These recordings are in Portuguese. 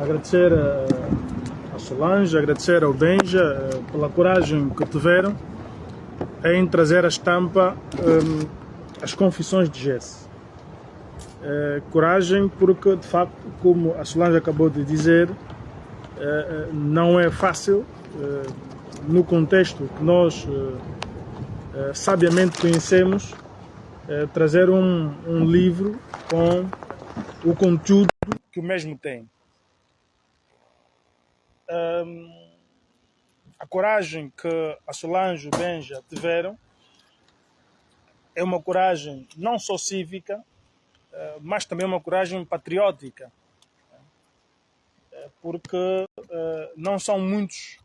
agradecer a Solange, agradecer ao Benja pela coragem que tiveram em trazer à estampa as confissões de Jesse. Coragem porque, de facto, como a Solange acabou de dizer, não é fácil, no contexto que nós sabiamente conhecemos, trazer um livro com o conteúdo que o mesmo tem. A coragem que a Solange e o Benja tiveram é uma coragem não só cívica, mas também uma coragem patriótica, porque não são muitos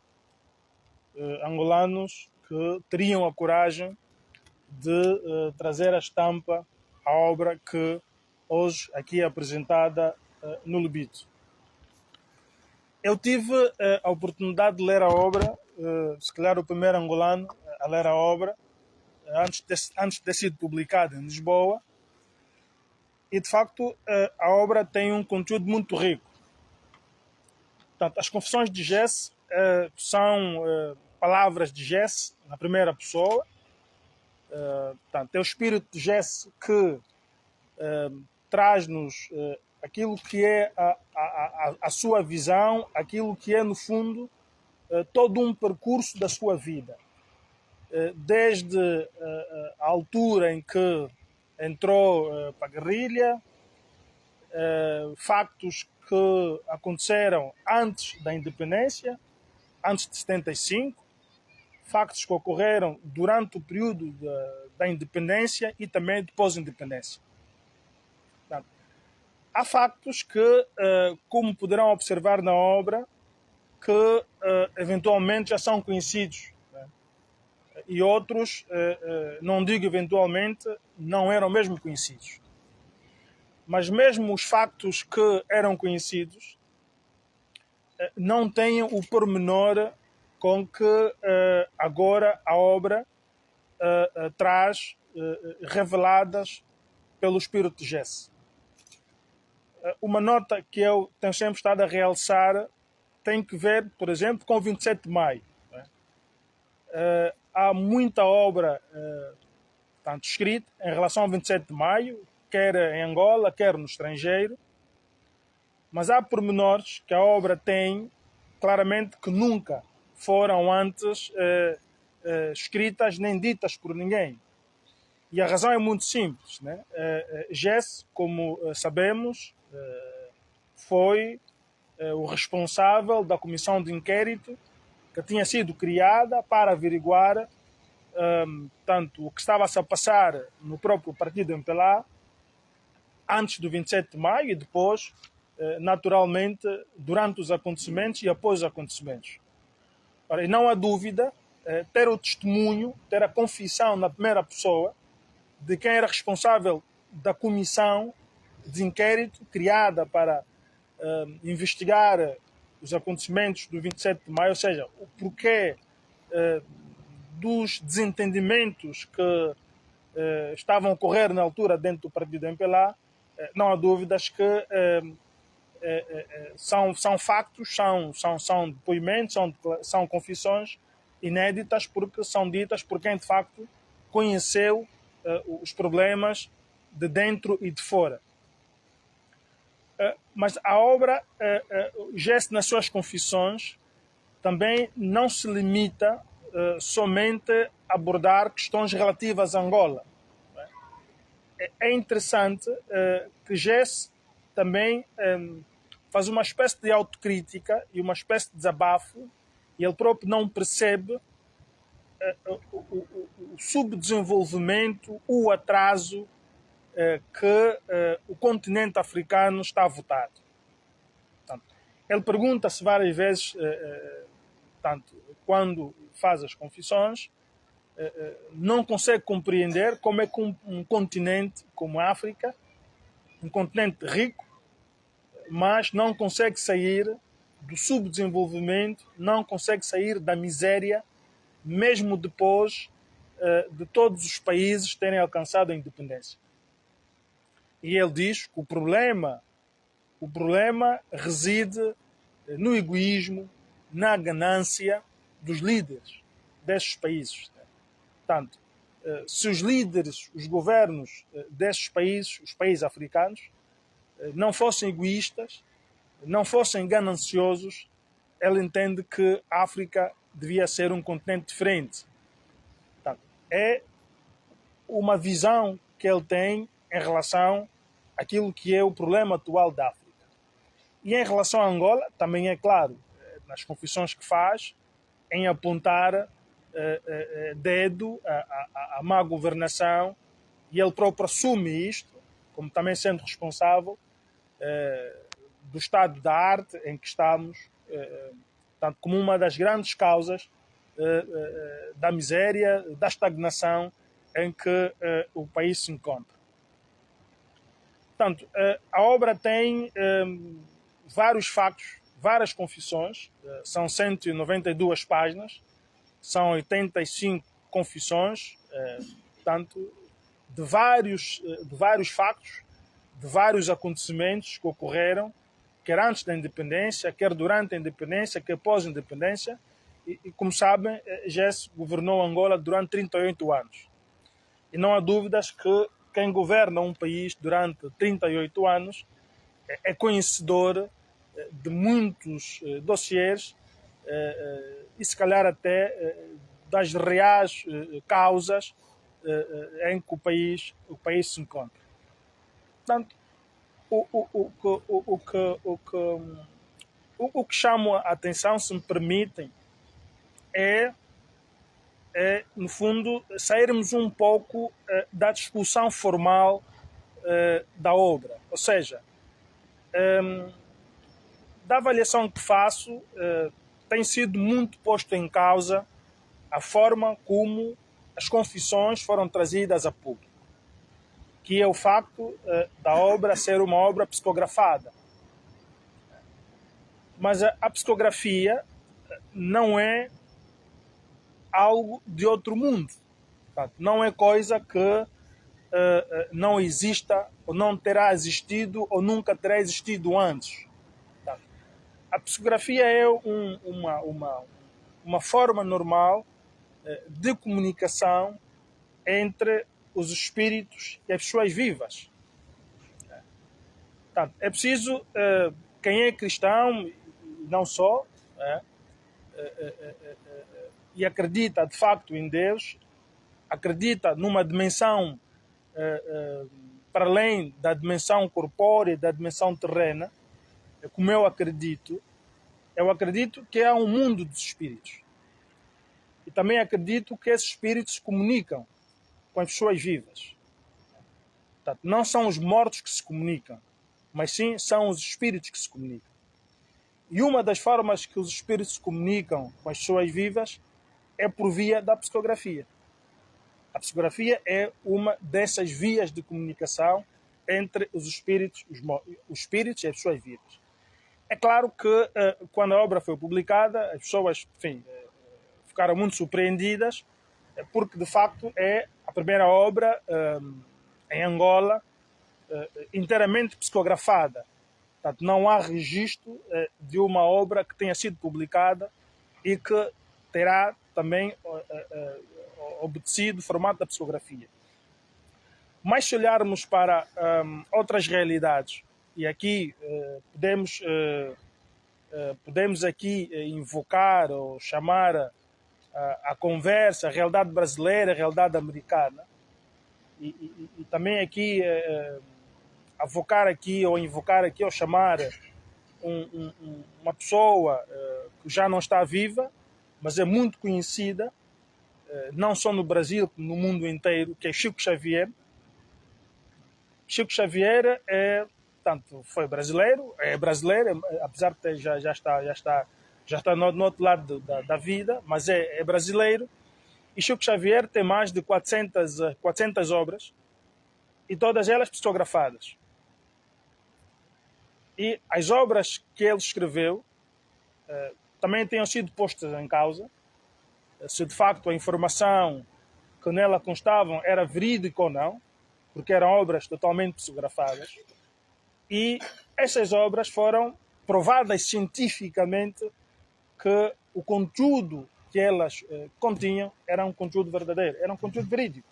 angolanos que teriam a coragem de trazer à estampa a obra que hoje aqui é apresentada no Lubito. Eu tive a oportunidade de ler a obra, se calhar o primeiro angolano a ler a obra, antes de ter sido publicada em Lisboa, e de facto a obra tem um conteúdo muito rico. Portanto, as confissões de Jesse são palavras de Jesse na primeira pessoa. Portanto, é o espírito de Jesse que traz-nos aquilo que é a sua visão, aquilo que é, no fundo, todo um percurso da sua vida. Desde a altura em que entrou para a guerrilha, factos que aconteceram antes da independência, antes de 75, factos que ocorreram durante o período da independência e também depois da independência. Portanto, há factos que, como poderão observar na obra, que eventualmente já são conhecidos, né? E outros, não digo eventualmente, não eram mesmo conhecidos. Mas mesmo os factos que eram conhecidos não têm o pormenor com que agora a obra traz reveladas pelo espírito de Jesse. Uma nota que eu tenho sempre estado a realçar tem que ver, por exemplo, com o 27 de maio. Há muita obra tanto escrita em relação ao 27 de maio, quer em Angola, quer no estrangeiro, mas há pormenores que a obra tem claramente que nunca foram antes escritas nem ditas por ninguém. E a razão é muito simples, né? Jesse, como sabemos, foi o responsável da comissão de inquérito que tinha sido criada para averiguar tanto o que estava-se a passar no próprio partido MPLA antes do 27 de maio e depois, naturalmente, durante os acontecimentos e após os acontecimentos. Ora, e não há dúvida, ter o testemunho, ter a confissão na primeira pessoa de quem era responsável da comissão de inquérito criada para investigar os acontecimentos do 27 de maio, ou seja, o porquê dos desentendimentos que estavam a ocorrer na altura dentro do partido MPLA, não há dúvidas que são factos, são depoimentos, são confissões inéditas, porque são ditas por quem de facto conheceu os problemas de dentro e de fora. Mas a obra, Jesse, nas suas confissões, também não se limita somente a abordar questões relativas a Angola. É interessante que Jesse também faz uma espécie de autocrítica e uma espécie de desabafo, e ele próprio não percebe o subdesenvolvimento, o atraso que o continente africano está votado. Portanto, ele pergunta-se várias vezes, tanto quando faz as confissões, não consegue compreender como é que um continente como a África, um continente rico, mas não consegue sair do subdesenvolvimento, não consegue sair da miséria, mesmo depois de todos os países terem alcançado a independência. E ele diz que o problema reside no egoísmo, na ganância dos líderes desses países. Portanto, se os líderes, os governos desses países, os países africanos, não fossem egoístas, não fossem gananciosos, ele entende que a África devia ser um continente diferente. Portanto, é uma visão que ele tem em relação àquilo que é o problema atual da África. E em relação a Angola, também é claro, nas confissões que faz, em apontar dedo à má governação, e ele próprio assume isto, como também sendo responsável do estado da arte em que estamos, portanto, como uma das grandes causas da miséria, da estagnação em que o país se encontra. Portanto, a obra tem vários factos, várias confissões, são 192 páginas, são 85 confissões, portanto, de vários factos, de vários acontecimentos que ocorreram, quer antes da independência, quer durante a independência, quer pós a independência, e como sabem, Jesse governou Angola durante 38 anos. E não há dúvidas que quem governa um país durante 38 anos é conhecedor de muitos dossiês e se calhar até das reais causas em que o país se encontra. Portanto, o que chama a atenção, se me permitem, é no fundo, sairmos um pouco da discussão formal da obra. Ou seja, da avaliação que faço, tem sido muito posto em causa a forma como as confissões foram trazidas a público, que é o facto da obra ser uma obra psicografada. Mas a psicografia não é algo de outro mundo. Portanto, não é coisa que não exista, ou não terá existido, ou nunca terá existido antes. Portanto, a psicografia é uma forma normal de comunicação entre os espíritos e as pessoas vivas. Portanto, é preciso, quem é cristão, não só, e acredita de facto em Deus, acredita numa dimensão para além da dimensão corpórea, da dimensão terrena, como eu acredito que há um mundo dos espíritos. E também acredito que esses espíritos se comunicam com as pessoas vivas. Portanto, não são os mortos que se comunicam, mas sim são os espíritos que se comunicam. E uma das formas que os espíritos se comunicam com as pessoas vivas é por via da psicografia. A psicografia é uma dessas vias de comunicação entre os espíritos e as pessoas vivas. É claro que quando a obra foi publicada, as pessoas, enfim, ficaram muito surpreendidas, porque de facto é a primeira obra em Angola inteiramente psicografada. Portanto, não há registro de uma obra que tenha sido publicada e que terá também obedecido o formato da psicografia. Mas se olharmos para outras realidades, e aqui podemos aqui invocar ou chamar a conversa, a realidade brasileira, a realidade americana, e também aqui avocar aqui ou invocar aqui ou chamar uma pessoa que já não está viva, mas é muito conhecida, não só no Brasil, como no mundo inteiro, que é Chico Xavier. Chico Xavier foi brasileiro, apesar de já está no outro lado da vida, mas é brasileiro. E Chico Xavier tem mais de 400 obras, e todas elas psicografadas. E as obras que ele escreveu também tenham sido postas em causa, se de facto a informação que nela constavam era verídica ou não, porque eram obras totalmente psicografadas. E essas obras foram provadas cientificamente que o conteúdo que elas continham era um conteúdo verdadeiro, era um conteúdo verídico.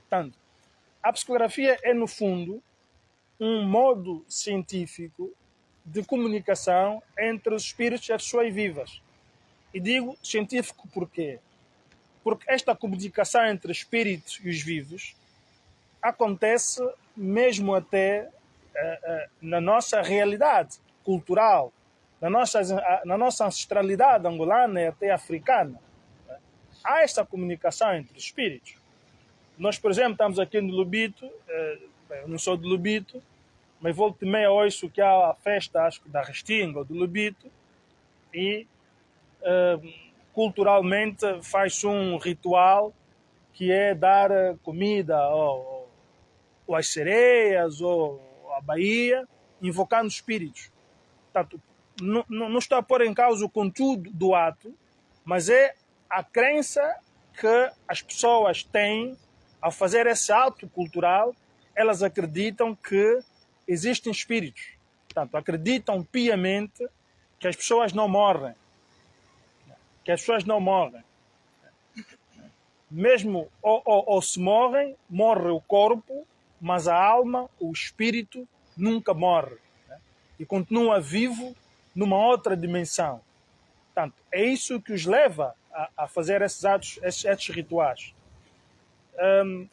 Portanto, a psicografia é, no fundo, um modo científico de comunicação entre os espíritos e as pessoas vivas. E digo científico por quê? Porque esta comunicação entre os espíritos e os vivos acontece mesmo até na nossa realidade cultural, na nossa ancestralidade angolana e até africana. Há esta comunicação entre os espíritos. Nós, por exemplo, estamos aqui no Lubito, eu não sou de Lubito, mas volta e meia ouço que há a festa, acho que da Restinga ou do Lubito, e culturalmente faz um ritual que é dar comida ou às sereias ou à Bahia, invocando espíritos. Portanto, não está a pôr em causa o conteúdo do ato, mas é a crença que as pessoas têm ao fazer esse ato cultural. Elas acreditam que existem espíritos. Portanto, acreditam piamente que as pessoas não morrem. Que as pessoas não morrem. Mesmo ou se morrem, morre o corpo, mas a alma, o espírito, nunca morre. E continua vivo numa outra dimensão. Portanto, é isso que os leva a fazer esses atos rituais.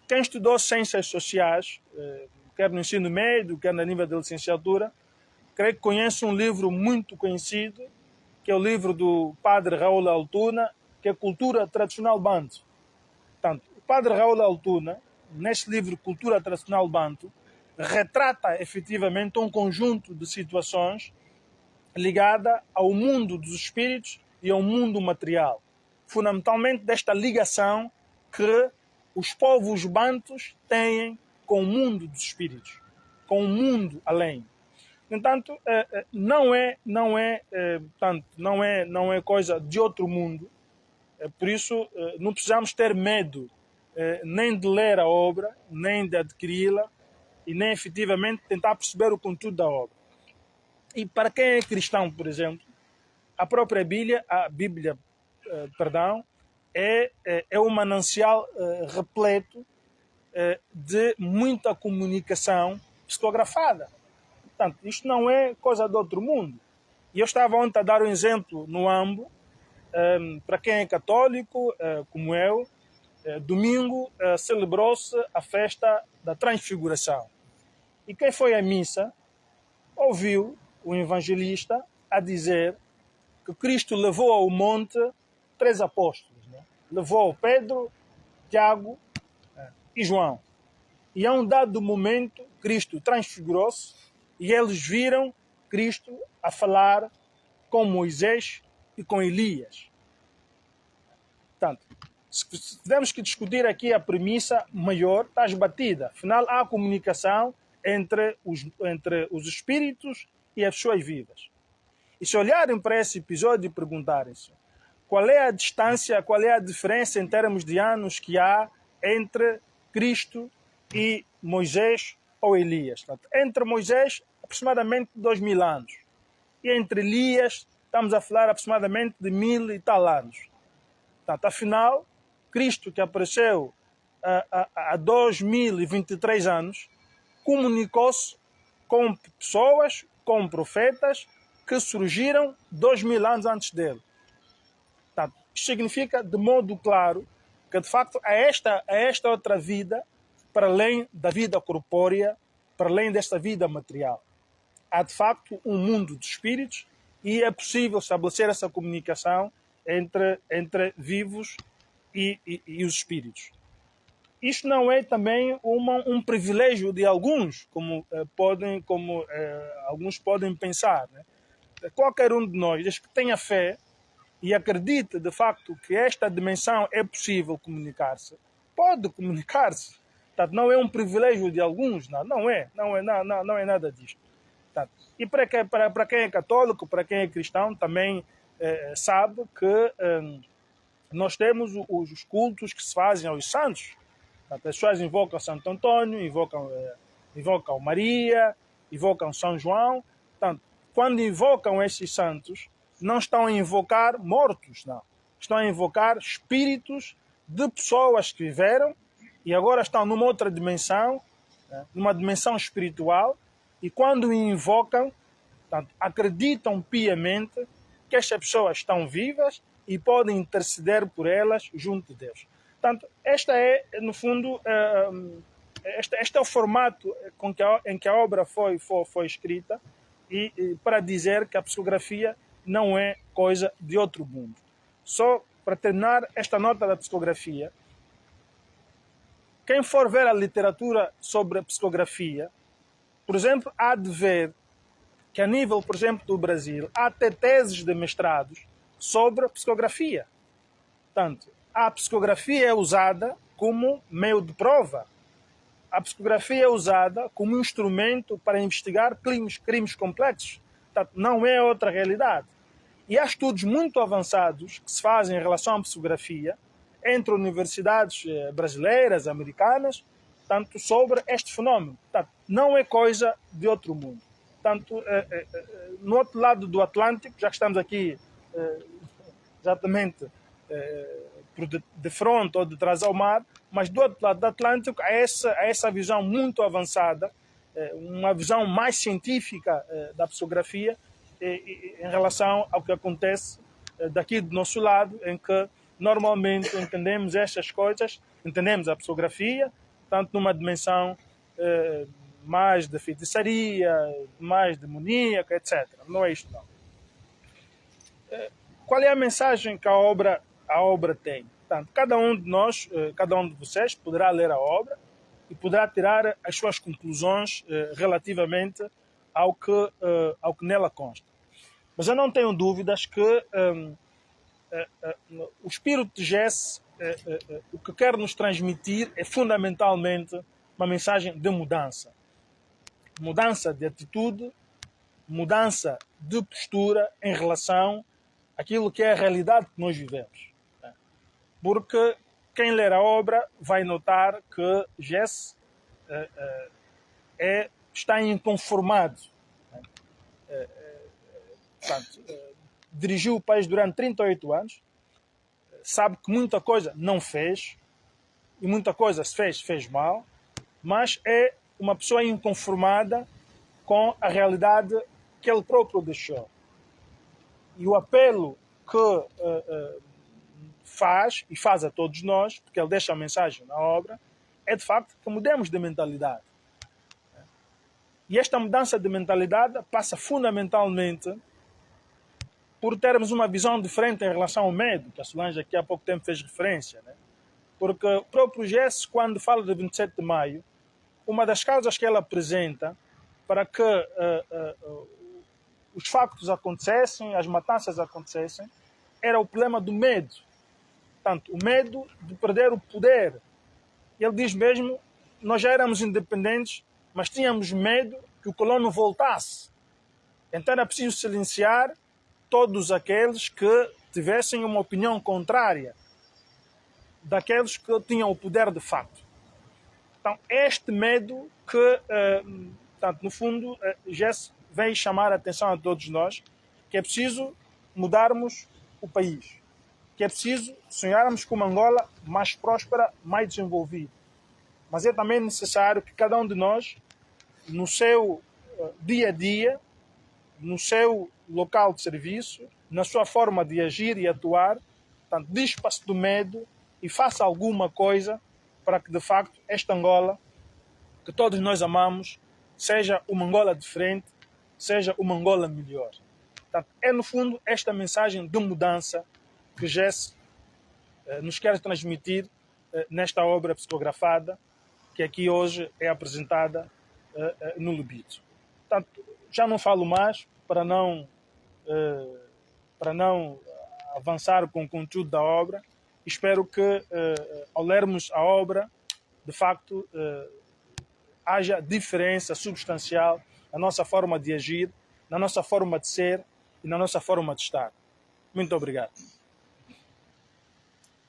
Quem estudou ciências sociais, quer no ensino médio, quer na nível de licenciatura, creio que conhece um livro muito conhecido, que é o livro do padre Raul Altuna, que é Cultura Tradicional Banto. Portanto, o padre Raul Altuna, neste livro Cultura Tradicional Banto, retrata efetivamente um conjunto de situações ligada ao mundo dos espíritos e ao mundo material. Fundamentalmente desta ligação que os povos bantos têm com o mundo dos espíritos, com o mundo além. No entanto, não é coisa de outro mundo. Por isso, não precisamos ter medo nem de ler a obra, nem de adquiri-la, e nem efetivamente tentar perceber o conteúdo da obra. E para quem é cristão, por exemplo, a própria Bíblia, é um manancial repleto de muita comunicação psicografada. Portanto, isto não é coisa de outro mundo. E eu estava ontem a dar um exemplo no Ambo, para quem é católico, como eu, domingo celebrou-se a festa da Transfiguração. E quem foi à missa ouviu o evangelista a dizer que Cristo levou ao monte 3 apóstolos. Né? Levou Pedro, Tiago e João. E a um dado momento, Cristo transfigurou-se e eles viram Cristo a falar com Moisés e com Elias. Portanto, se tivermos que discutir aqui a premissa maior, está esbatida. Afinal, há comunicação entre os espíritos e as pessoas vivas. E se olharem para esse episódio e perguntarem-se qual é a distância, qual é a diferença em termos de anos que há entre Cristo e Moisés ou Elias. Portanto, entre Moisés, aproximadamente 2000 anos. E entre Elias, estamos a falar aproximadamente de 1000 e tal anos. Portanto, afinal, Cristo, que apareceu há 2023 anos, comunicou-se com pessoas, com profetas que surgiram 2000 anos antes dele. Portanto, isto significa, de modo claro, que de facto há esta outra vida para além da vida corpórea, para além desta vida material. Há de facto um mundo de espíritos e é possível estabelecer essa comunicação entre vivos e os espíritos. Isto não é também um privilégio de alguns, como alguns podem pensar. Né? Qualquer um de nós, desde que tenha fé e acredite de facto que esta dimensão é possível comunicar-se, pode comunicar-se. Portanto, não é um privilégio de alguns, não é nada disto. Portanto, e para quem é católico, para quem é cristão, também sabe que nós temos os cultos que se fazem aos santos. As pessoas invocam Santo Antônio, invocam Maria, invocam São João. Portanto, quando invocam estes santos, não estão a invocar mortos, não. Estão a invocar espíritos de pessoas que viveram e agora estão numa outra dimensão, né, numa dimensão espiritual, e quando invocam, portanto, acreditam piamente que estas pessoas estão vivas e podem interceder por elas junto de Deus. Portanto, esta é, no fundo, este é o formato em que a obra foi escrita, e para dizer que a psicografia não é coisa de outro mundo. Só para terminar esta nota da psicografia, quem for ver a literatura sobre a psicografia, por exemplo, há de ver que a nível, por exemplo, do Brasil, há até teses de mestrados sobre a psicografia. Portanto, a psicografia é usada como meio de prova. A psicografia é usada como instrumento para investigar crimes complexos. Portanto, não é outra realidade. E há estudos muito avançados que se fazem em relação à psicografia entre universidades brasileiras, americanas, tanto sobre este fenómeno. Portanto, não é coisa de outro mundo. Portanto, no outro lado do Atlântico, já que estamos aqui exatamente de frente ou de trás ao mar, mas do outro lado do Atlântico há essa visão muito avançada, uma visão mais científica da psicografia em relação ao que acontece daqui do nosso lado, em que normalmente entendemos estas coisas, entendemos a psicografia, tanto numa dimensão mais de feitiçaria, mais demoníaca, etc. Não é isto, não. Qual é a mensagem que a obra tem? Portanto, cada um de nós, cada um de vocês poderá ler a obra e poderá tirar as suas conclusões relativamente ao que nela consta. Mas eu não tenho dúvidas que o espírito de Jesse, o que quer nos transmitir é fundamentalmente uma mensagem de mudança. Mudança de atitude, mudança de postura em relação àquilo que é a realidade que nós vivemos. Porque quem ler a obra vai notar que Jesse está inconformado. Portanto, dirigiu o país durante 38 anos, sabe que muita coisa não fez, e muita coisa se fez mal, mas é uma pessoa inconformada com a realidade que ele próprio deixou. E o apelo que faz a todos nós, porque ele deixa a mensagem na obra, é de facto que mudemos de mentalidade. E esta mudança de mentalidade passa fundamentalmente por termos uma visão diferente em relação ao medo, que a Solange aqui há pouco tempo fez referência. Né? Porque o próprio Jesse, quando fala de 27 de maio, uma das causas que ele apresenta para que os factos acontecessem, as matanças acontecessem, era o problema do medo. Portanto, o medo de perder o poder. Ele diz mesmo, nós já éramos independentes, mas tínhamos medo que o colono voltasse. Então era preciso silenciar todos aqueles que tivessem uma opinião contrária daqueles que tinham o poder de facto. Então, este medo que, portanto, no fundo, Jesse vem chamar a atenção a todos nós, que é preciso mudarmos o país, que é preciso sonharmos com uma Angola mais próspera, mais desenvolvida. Mas é também necessário que cada um de nós, no seu dia a dia, no seu local de serviço, na sua forma de agir e atuar, portanto, dispa-se do medo e faça alguma coisa para que, de facto, esta Angola, que todos nós amamos, seja uma Angola diferente, seja uma Angola melhor. Portanto, é, no fundo, esta mensagem de mudança que Jesse nos quer transmitir nesta obra psicografada, que aqui hoje é apresentada no Lubito. Portanto, já não falo mais para não avançar com o conteúdo da obra. Espero que, ao lermos a obra, de facto, haja diferença substancial na nossa forma de agir, na nossa forma de ser e na nossa forma de estar. Muito obrigado.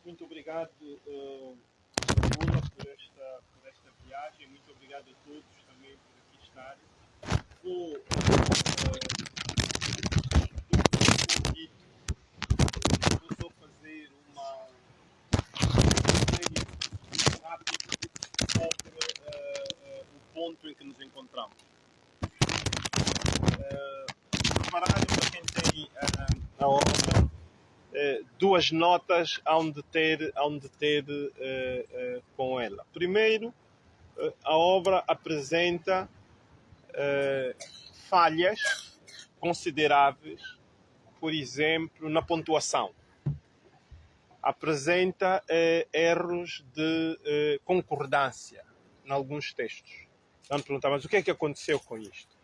Muito obrigado, Lula, por esta viagem. Muito obrigado a todos também por aqui estarem. vou só fazer uma rápida sobre o ponto em que nos encontramos. Preparado para quem tem a obra, duas notas hão de ter com ela. Primeiro, a obra apresenta falhas consideráveis, por exemplo, na pontuação. Apresenta erros de concordância em alguns textos. Vamos perguntar, mas o que é que aconteceu com isto?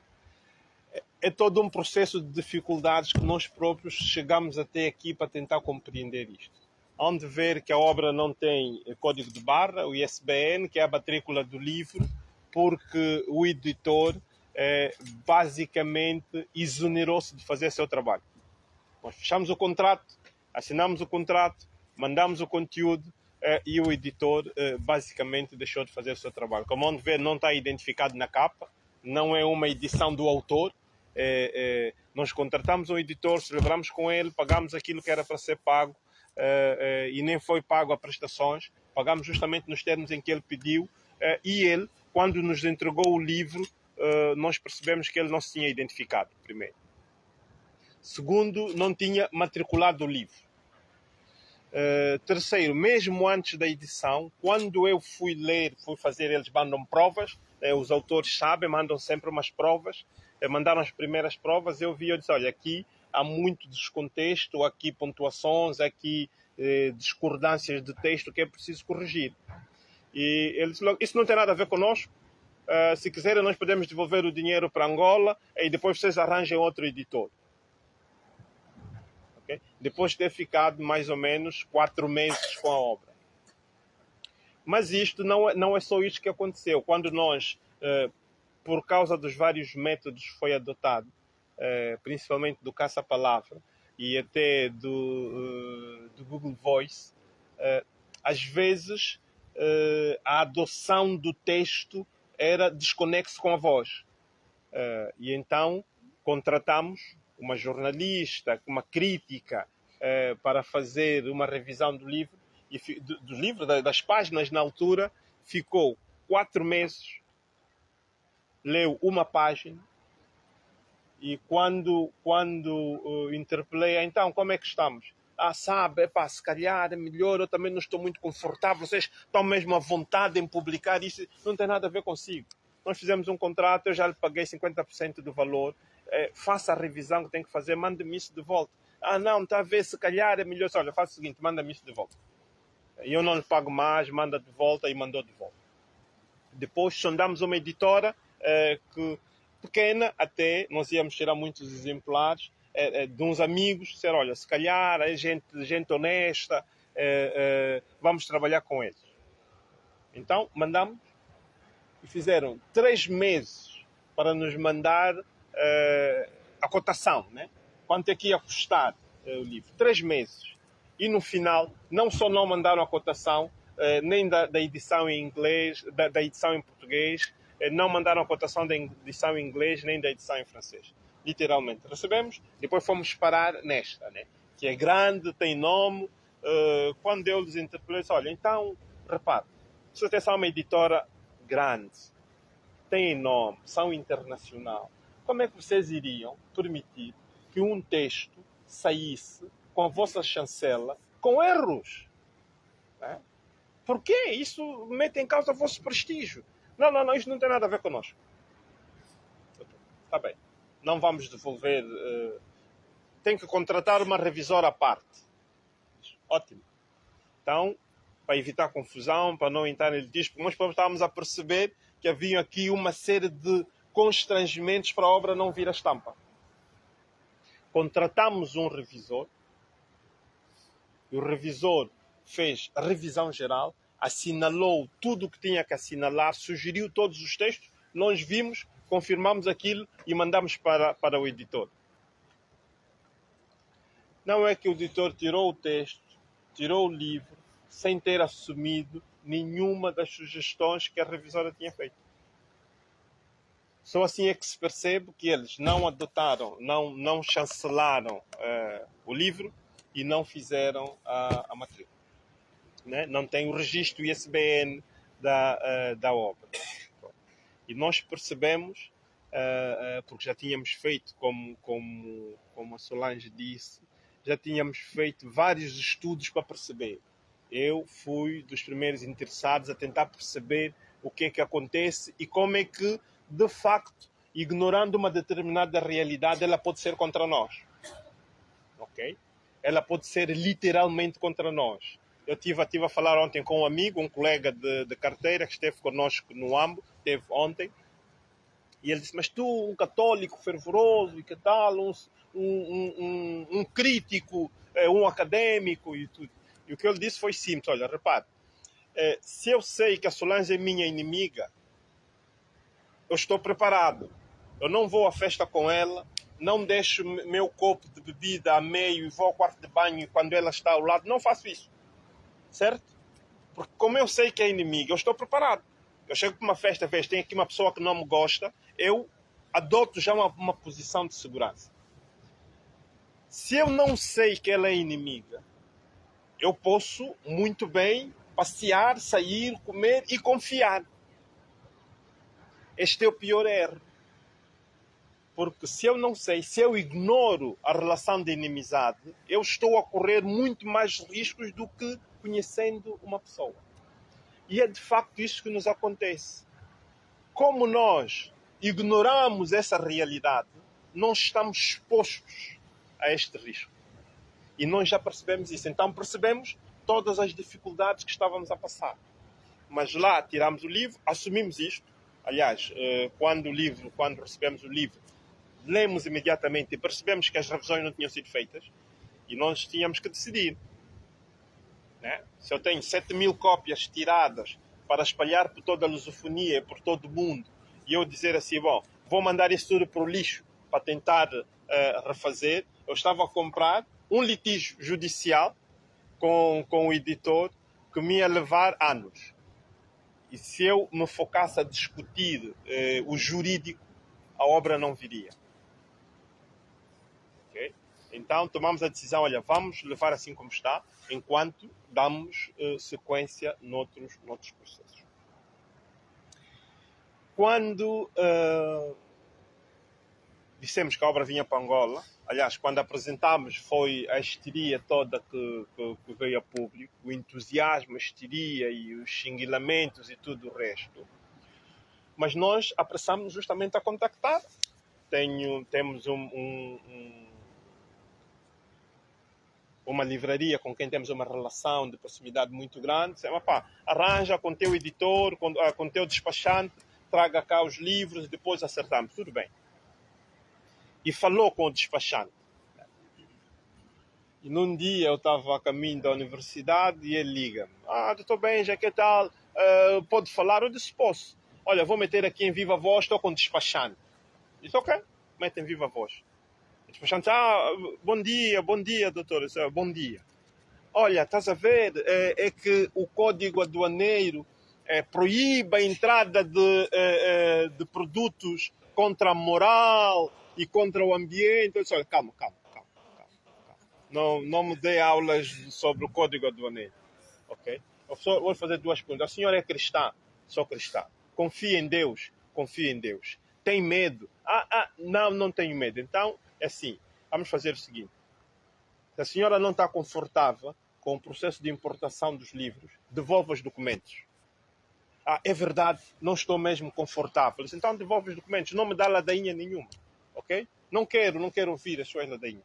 É todo um processo de dificuldades que nós próprios chegamos até aqui para tentar compreender isto. Hão de ver que a obra não tem código de barra, o ISBN, que é a matrícula do livro, porque o editor basicamente exonerou-se de fazer seu trabalho. Nós fechamos o contrato, assinamos o contrato, mandamos o conteúdo e o editor basicamente deixou de fazer o seu trabalho. Como vão ver, não está identificado na capa, não é uma edição do autor. Nós contratamos um editor, celebramos com ele, pagamos aquilo que era para ser pago e nem foi pago a prestações, pagamos justamente nos termos em que ele pediu e ele, quando nos entregou o livro, nós percebemos que ele não se tinha identificado, primeiro. Segundo, não tinha matriculado o livro. Terceiro, mesmo antes da edição, quando eu fui ler, fui fazer, eles mandam provas, os autores sabem, mandam sempre umas provas, mandaram as primeiras provas, eu vi, eu disse, olha, aqui há muito descontexto, aqui pontuações, aqui discordâncias de texto que é preciso corrigir. E eles disseram, isso não tem nada a ver connosco, se quiserem nós podemos devolver o dinheiro para Angola e depois vocês arranjem outro editor. Okay? Depois de ter ficado mais ou menos 4 meses com a obra. Mas isto não é só isto que aconteceu. Quando nós, por causa dos vários métodos que foi adotado, principalmente do caça-palavra e até do Google Voice, às vezes a adoção do texto era desconexo com a voz. E então contratamos uma jornalista, uma crítica para fazer uma revisão do livro, das páginas na altura, ficou 4 meses, leu uma página e quando interpelei, então como é que estamos? Sabe, se calhar é melhor, eu também não estou muito confortável, vocês estão mesmo à vontade em publicar isso, não tem nada a ver consigo. Nós fizemos um contrato, eu já lhe paguei 50% do valor, faça a revisão que tem que fazer, manda-me isso de volta. Não, está a ver, se calhar é melhor, olha, faça o seguinte, manda-me isso de volta. Eu não lhe pago mais, manda de volta e mandou de volta. Depois sondamos uma editora pequena, até, nós íamos tirar muitos exemplares, de uns amigos, disseram, olha, se calhar é gente honesta, vamos trabalhar com eles. Então, mandamos e fizeram 3 meses para nos mandar a cotação, né? Quanto é que ia custar o livro. 3 meses. E no final, não só não mandaram a cotação, nem da edição em inglês, da edição em português, não mandaram a cotação da edição em inglês, nem da edição em francês. Literalmente. Recebemos, depois fomos parar nesta, né? Que é grande, tem nome. Quando eu lhes interpelei, olha, então, repare, vocês são uma editora grande, têm nome, são internacional. Como é que vocês iriam permitir que um texto saísse com a vossa chancela com erros? Né? Por quê? Isso mete em causa o vosso prestígio. Não, isto não tem nada a ver connosco. Está bem. Não vamos devolver. Tem que contratar uma revisora à parte. Ótimo. Então, para evitar confusão, para não entrar em litígio, porque nós estávamos a perceber que havia aqui uma série de constrangimentos para a obra não vir à estampa. Contratamos um revisor, e o revisor fez a revisão geral, assinalou tudo o que tinha que assinalar, sugeriu todos os textos, nós vimos, confirmamos aquilo e mandamos para o editor. Não é que o editor tirou o texto, tirou o livro, sem ter assumido nenhuma das sugestões que a revisora tinha feito. Só assim é que se percebe que eles não adotaram, não chancelaram o livro e não fizeram a matrícula. Né? Não tem o registro ISBN da obra. E nós percebemos, porque já tínhamos feito, como a Solange disse, já tínhamos feito vários estudos para perceber. Eu fui dos primeiros interessados a tentar perceber o que é que acontece e como é que, de facto, ignorando uma determinada realidade, ela pode ser contra nós. Ok? Ela pode ser literalmente contra nós. Eu estive a falar ontem com um amigo, um colega de carteira, que esteve connosco no AMBO, esteve ontem, e ele disse, mas tu, um católico fervoroso e que tal, um crítico, um académico e tudo. E o que ele disse foi simples, olha, repare, se eu sei que a Solange é minha inimiga, eu estou preparado. Eu não vou à festa com ela, não deixo meu copo de bebida a meio e vou ao quarto de banho e quando ela está ao lado, não faço isso. Certo? Porque como eu sei que é inimiga, eu estou preparado. Eu chego para uma festa, vejo, tem aqui uma pessoa que não me gosta, eu adoto já uma posição de segurança. Se eu não sei que ela é inimiga, eu posso muito bem passear, sair, comer e confiar. Este é o pior erro. Porque se eu não sei, se eu ignoro a relação de inimizade, eu estou a correr muito mais riscos do que conhecendo uma pessoa. E é de facto isso que nos acontece. Como nós ignoramos essa realidade, nós estamos expostos a este risco. E nós já percebemos isso. Então percebemos todas as dificuldades que estávamos a passar. Mas lá tiramos o livro, assumimos isto. Aliás, quando recebemos o livro, lemos imediatamente e percebemos que as revisões não tinham sido feitas e nós tínhamos que decidir. Né? Se eu tenho 7.000 cópias tiradas para espalhar por toda a lusofonia, por todo o mundo, e eu dizer assim, bom, vou mandar isso tudo para o lixo para tentar refazer, eu estava a comprar um litígio judicial com o editor que me ia levar anos. E se eu me focasse a discutir o jurídico, a obra não viria. Okay? Então tomamos a decisão, olha, vamos levar assim como está, enquanto damos sequência noutros processos. Quando dissemos que a obra vinha para Angola, aliás, quando apresentámos foi a histeria toda que veio a público, o entusiasmo, a histeria e os xinguilamentos e tudo o resto. Mas nós apressamos justamente a contactar. Temos uma livraria com quem temos uma relação de proximidade muito grande. Arranja com teu editor, com teu despachante, traga cá os livros, depois acertamos. Tudo bem. E falou com o despachante. E num dia eu estava a caminho da universidade e ele liga-me. Doutor Benja, que tal? Pode falar? Eu disse, posso. Olha, vou meter aqui em viva voz, estou com o despachante. Eu disse, ok, mete em viva voz. O despachante, bom dia, doutor. Eu disse, bom dia. Olha, estás a ver? É que o código aduaneiro proíbe a entrada de produtos contra a moral e contra o ambiente. Eu disse, olha, calma. Não me dê aulas sobre o código aduaneiro. Ok? Vou fazer duas perguntas. A senhora é cristã? Sou cristã. Confia em Deus? Confia em Deus. Tem medo? Não tenho medo. Então, é assim, vamos fazer o seguinte. Se a senhora não está confortável com o processo de importação dos livros, devolva os documentos. É verdade, não estou mesmo confortável. Então devolve os documentos, não me dá ladainha nenhuma. Ok? Não quero ouvir as suas ladainhas.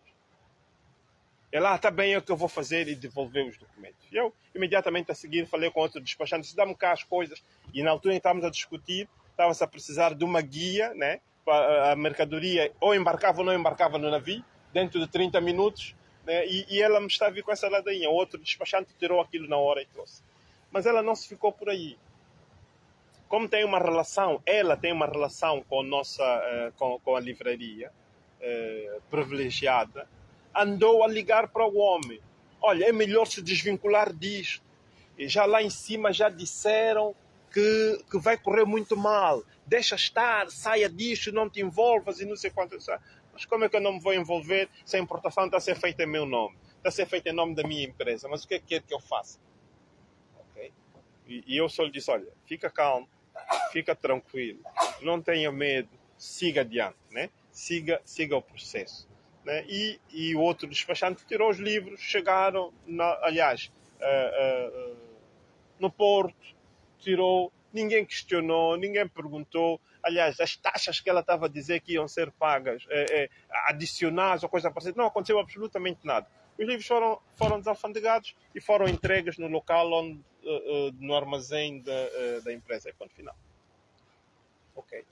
Ela, está bem, é o que eu vou fazer, e devolver os documentos. Eu, imediatamente a seguir, falei com outro despachante, disse, dá-me cá as coisas. E na altura em que estávamos a discutir, estava-se a precisar de uma guia, né? Para a mercadoria ou embarcava ou não embarcava no navio, dentro de 30 minutos, né? E ela me está a vir com essa ladainha. O outro despachante tirou aquilo na hora e trouxe. Mas ela não se ficou por aí. Como ela tem uma relação com a livraria privilegiada, andou a ligar para o homem. Olha, é melhor se desvincular disto. E já lá em cima já disseram que vai correr muito mal. Deixa estar, saia disso, não te envolvas e não sei quanto. Mas como é que eu não me vou envolver se a importação está a ser feita em meu nome? Está a ser feita em nome da minha empresa. Mas o que é que eu faço? Okay? E eu só lhe disse, olha, fica calmo, fica tranquilo, não tenha medo, siga adiante, né? Siga o processo. Né? E o outro despachante tirou os livros, chegaram, aliás, no Porto, tirou, ninguém questionou, ninguém perguntou. Aliás, as taxas que ela estava a dizer que iam ser pagas, adicionais ou coisa parecida, não aconteceu absolutamente nada. Os livros foram desalfandegados e foram entregues no local, no armazém da empresa. É ponto final. Ok.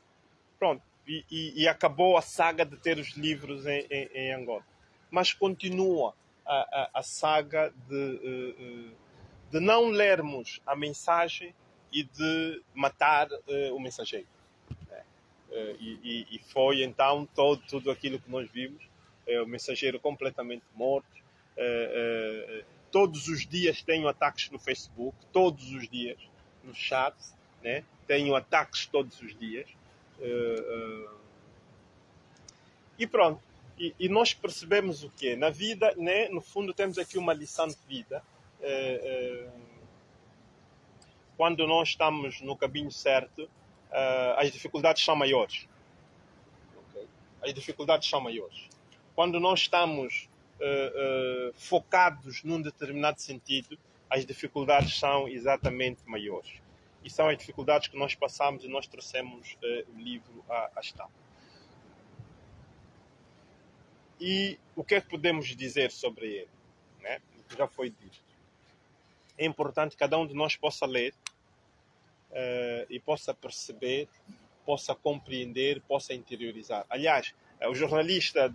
Pronto. E acabou a saga de ter os livros em Angola. Mas continua a saga de não lermos a mensagem e de matar o mensageiro. E foi então tudo aquilo que nós vimos. O mensageiro completamente morto. Todos os dias tenho ataques no Facebook, todos os dias, no chat, né? Tenho ataques todos os dias. E pronto. E nós percebemos o quê? Na vida, né? No fundo, temos aqui uma lição de vida. Quando nós estamos no caminho certo, as dificuldades são maiores. Okay? As dificuldades são maiores. Quando nós estamos focados num determinado sentido, as dificuldades são exatamente maiores. E são as dificuldades que nós passamos e nós trouxemos o livro à estampa. E o que é que podemos dizer sobre ele? Né? Já foi dito. É importante que cada um de nós possa ler e possa perceber, possa compreender, possa interiorizar. Aliás, o jornalista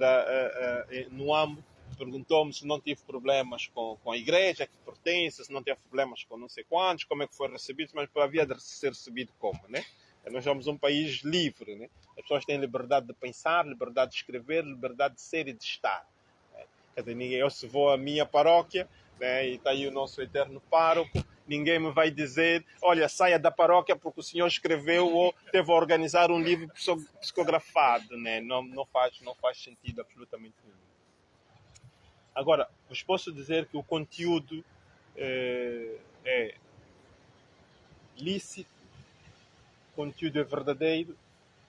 no AMB perguntou-me se não tive problemas com a igreja que pertence, se não teve problemas com não sei quantos, como é que foi recebido, mas havia de ser recebido como, né? Nós somos um país livre, né? As pessoas têm liberdade de pensar, liberdade de escrever, liberdade de ser e de estar. Né? Quer dizer, eu se vou à minha paróquia, né, e está aí o nosso eterno pároco, ninguém me vai dizer, olha, saia da paróquia porque o senhor escreveu ou teve a organizar um livro psicografado. Né? Não faz sentido absolutamente nenhum. Agora, vos posso dizer que o conteúdo é lícito, o conteúdo é verdadeiro.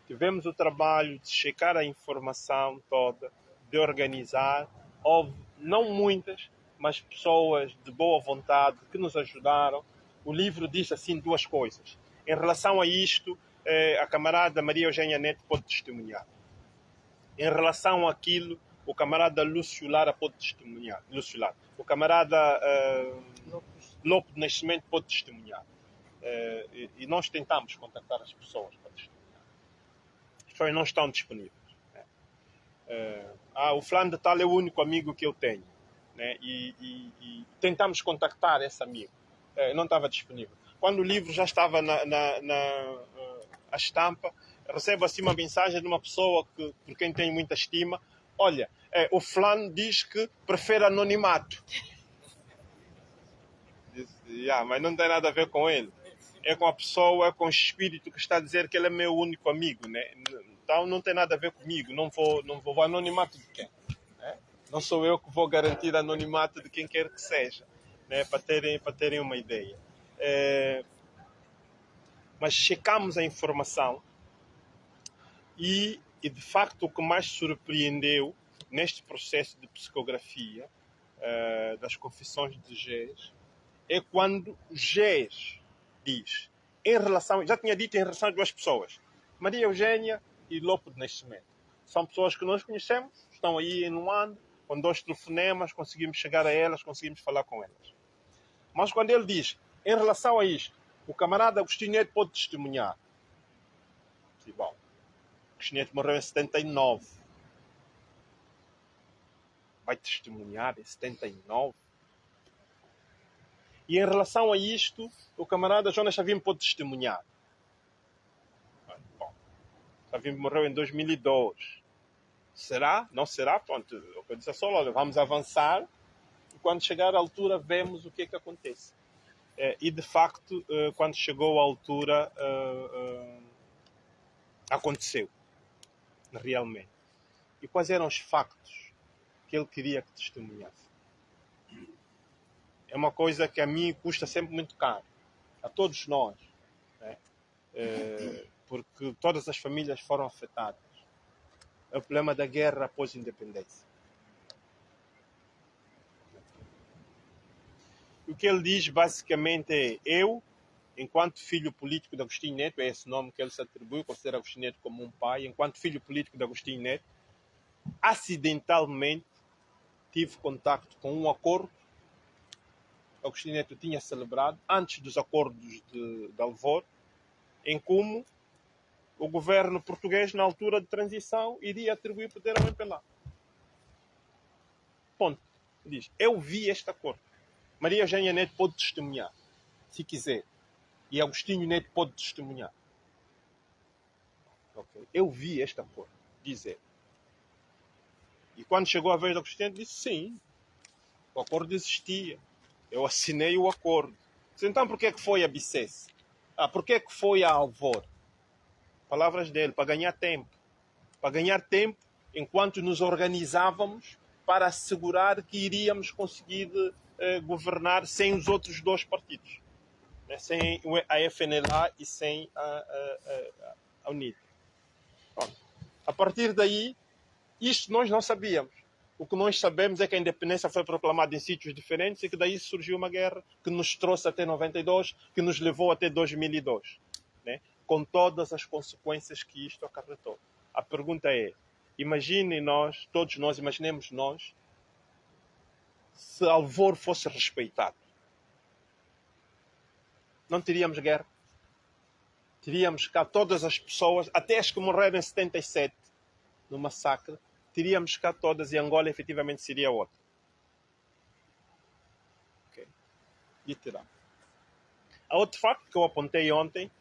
Tivemos o trabalho de checar a informação toda, de organizar. Houve, não muitas, mas pessoas de boa vontade que nos ajudaram. O livro diz assim duas coisas. Em relação a isto, a camarada Maria Eugênia Neto pode testemunhar. Em relação àquilo, o camarada Lúcio Lara pode testemunhar. O camarada Lopo de Nascimento pode testemunhar. E nós tentamos contactar as pessoas para testemunhar. As pessoas não estão disponíveis. O fulano de tal é o único amigo que eu tenho. Né? E tentamos contactar esse amigo. Não estava disponível. Quando o livro já estava a estampa, recebo assim uma mensagem de uma pessoa por quem tenho muita estima. Olha, o fulano diz que prefere anonimato. Mas não tem nada a ver com ele. É com a pessoa, com o espírito que está a dizer que ele é meu único amigo. Né? Então não tem nada a ver comigo. Não vou anonimato de quem? Né? Não sou eu que vou garantir anonimato de quem quer que seja. Né? Para terem uma ideia. Mas checamos a informação e de facto o que mais surpreendeu neste processo de psicografia das confissões de Gés é quando Gés diz, já tinha dito em relação a duas pessoas, Maria Eugênia e Lopo de Nascimento. São pessoas que nós conhecemos, estão aí em Luanda, com 2 telefonemas, conseguimos chegar a elas, conseguimos falar com elas. Mas quando ele diz, em relação a isto, o camarada Agostinho Neto pode testemunhar. E, bom, Agostinho Neto morreu em 79. Vai testemunhar em 79? E em relação a isto, o camarada Jonas Savimbi pode testemunhar. Bom, Savimbi morreu em 2002. Será? Não será? Pronto, eu disse só, olha, vamos avançar e quando chegar à altura vemos o que é que acontece. E, de facto, quando chegou a altura, aconteceu, realmente. E quais eram os factos que ele queria que testemunhasse? É uma coisa que a mim custa sempre muito caro, a todos nós, né? Porque todas as famílias foram afetadas. É o problema da guerra após a independência. O que ele diz basicamente é: eu, enquanto filho político de Agostinho Neto, é esse nome que ele se atribui, considera Agostinho Neto como um pai, enquanto filho político de Agostinho Neto, acidentalmente tive contacto com um acordo que Agostinho Neto tinha celebrado antes dos acordos de Alvor, em como o governo português, na altura de transição, iria atribuir poder ao MPLA. Ponto. Diz: eu vi este acordo. Maria Eugênia Neto pode testemunhar, se quiser. E Agostinho Neto pode testemunhar. Okay. Eu vi este acordo, dizer. E quando chegou a vez do Agostinho Neto, disse: sim, o acordo existia. Eu assinei o acordo. Então, por que é que foi a Bicesse? Por que é que foi a Alvor? Palavras dele: para ganhar tempo. Para ganhar tempo enquanto nos organizávamos para assegurar que iríamos conseguir governar sem os outros dois partidos. Né? Sem a FNLA e sem a UNIT. Bom, a partir daí, isto nós não sabíamos. O que nós sabemos é que a independência foi proclamada em sítios diferentes e que daí surgiu uma guerra que nos trouxe até 92, que nos levou até 2002. Né? Com todas as consequências que isto acarretou. A pergunta é: imaginem nós, todos nós, imaginemos nós, se Alvor fosse respeitado. Não teríamos guerra. Teríamos cá todas as pessoas, até as que morreram em 77, no massacre, teríamos cá todas e Angola efetivamente seria outra. Okay. Literal. Há outro facto que eu apontei ontem,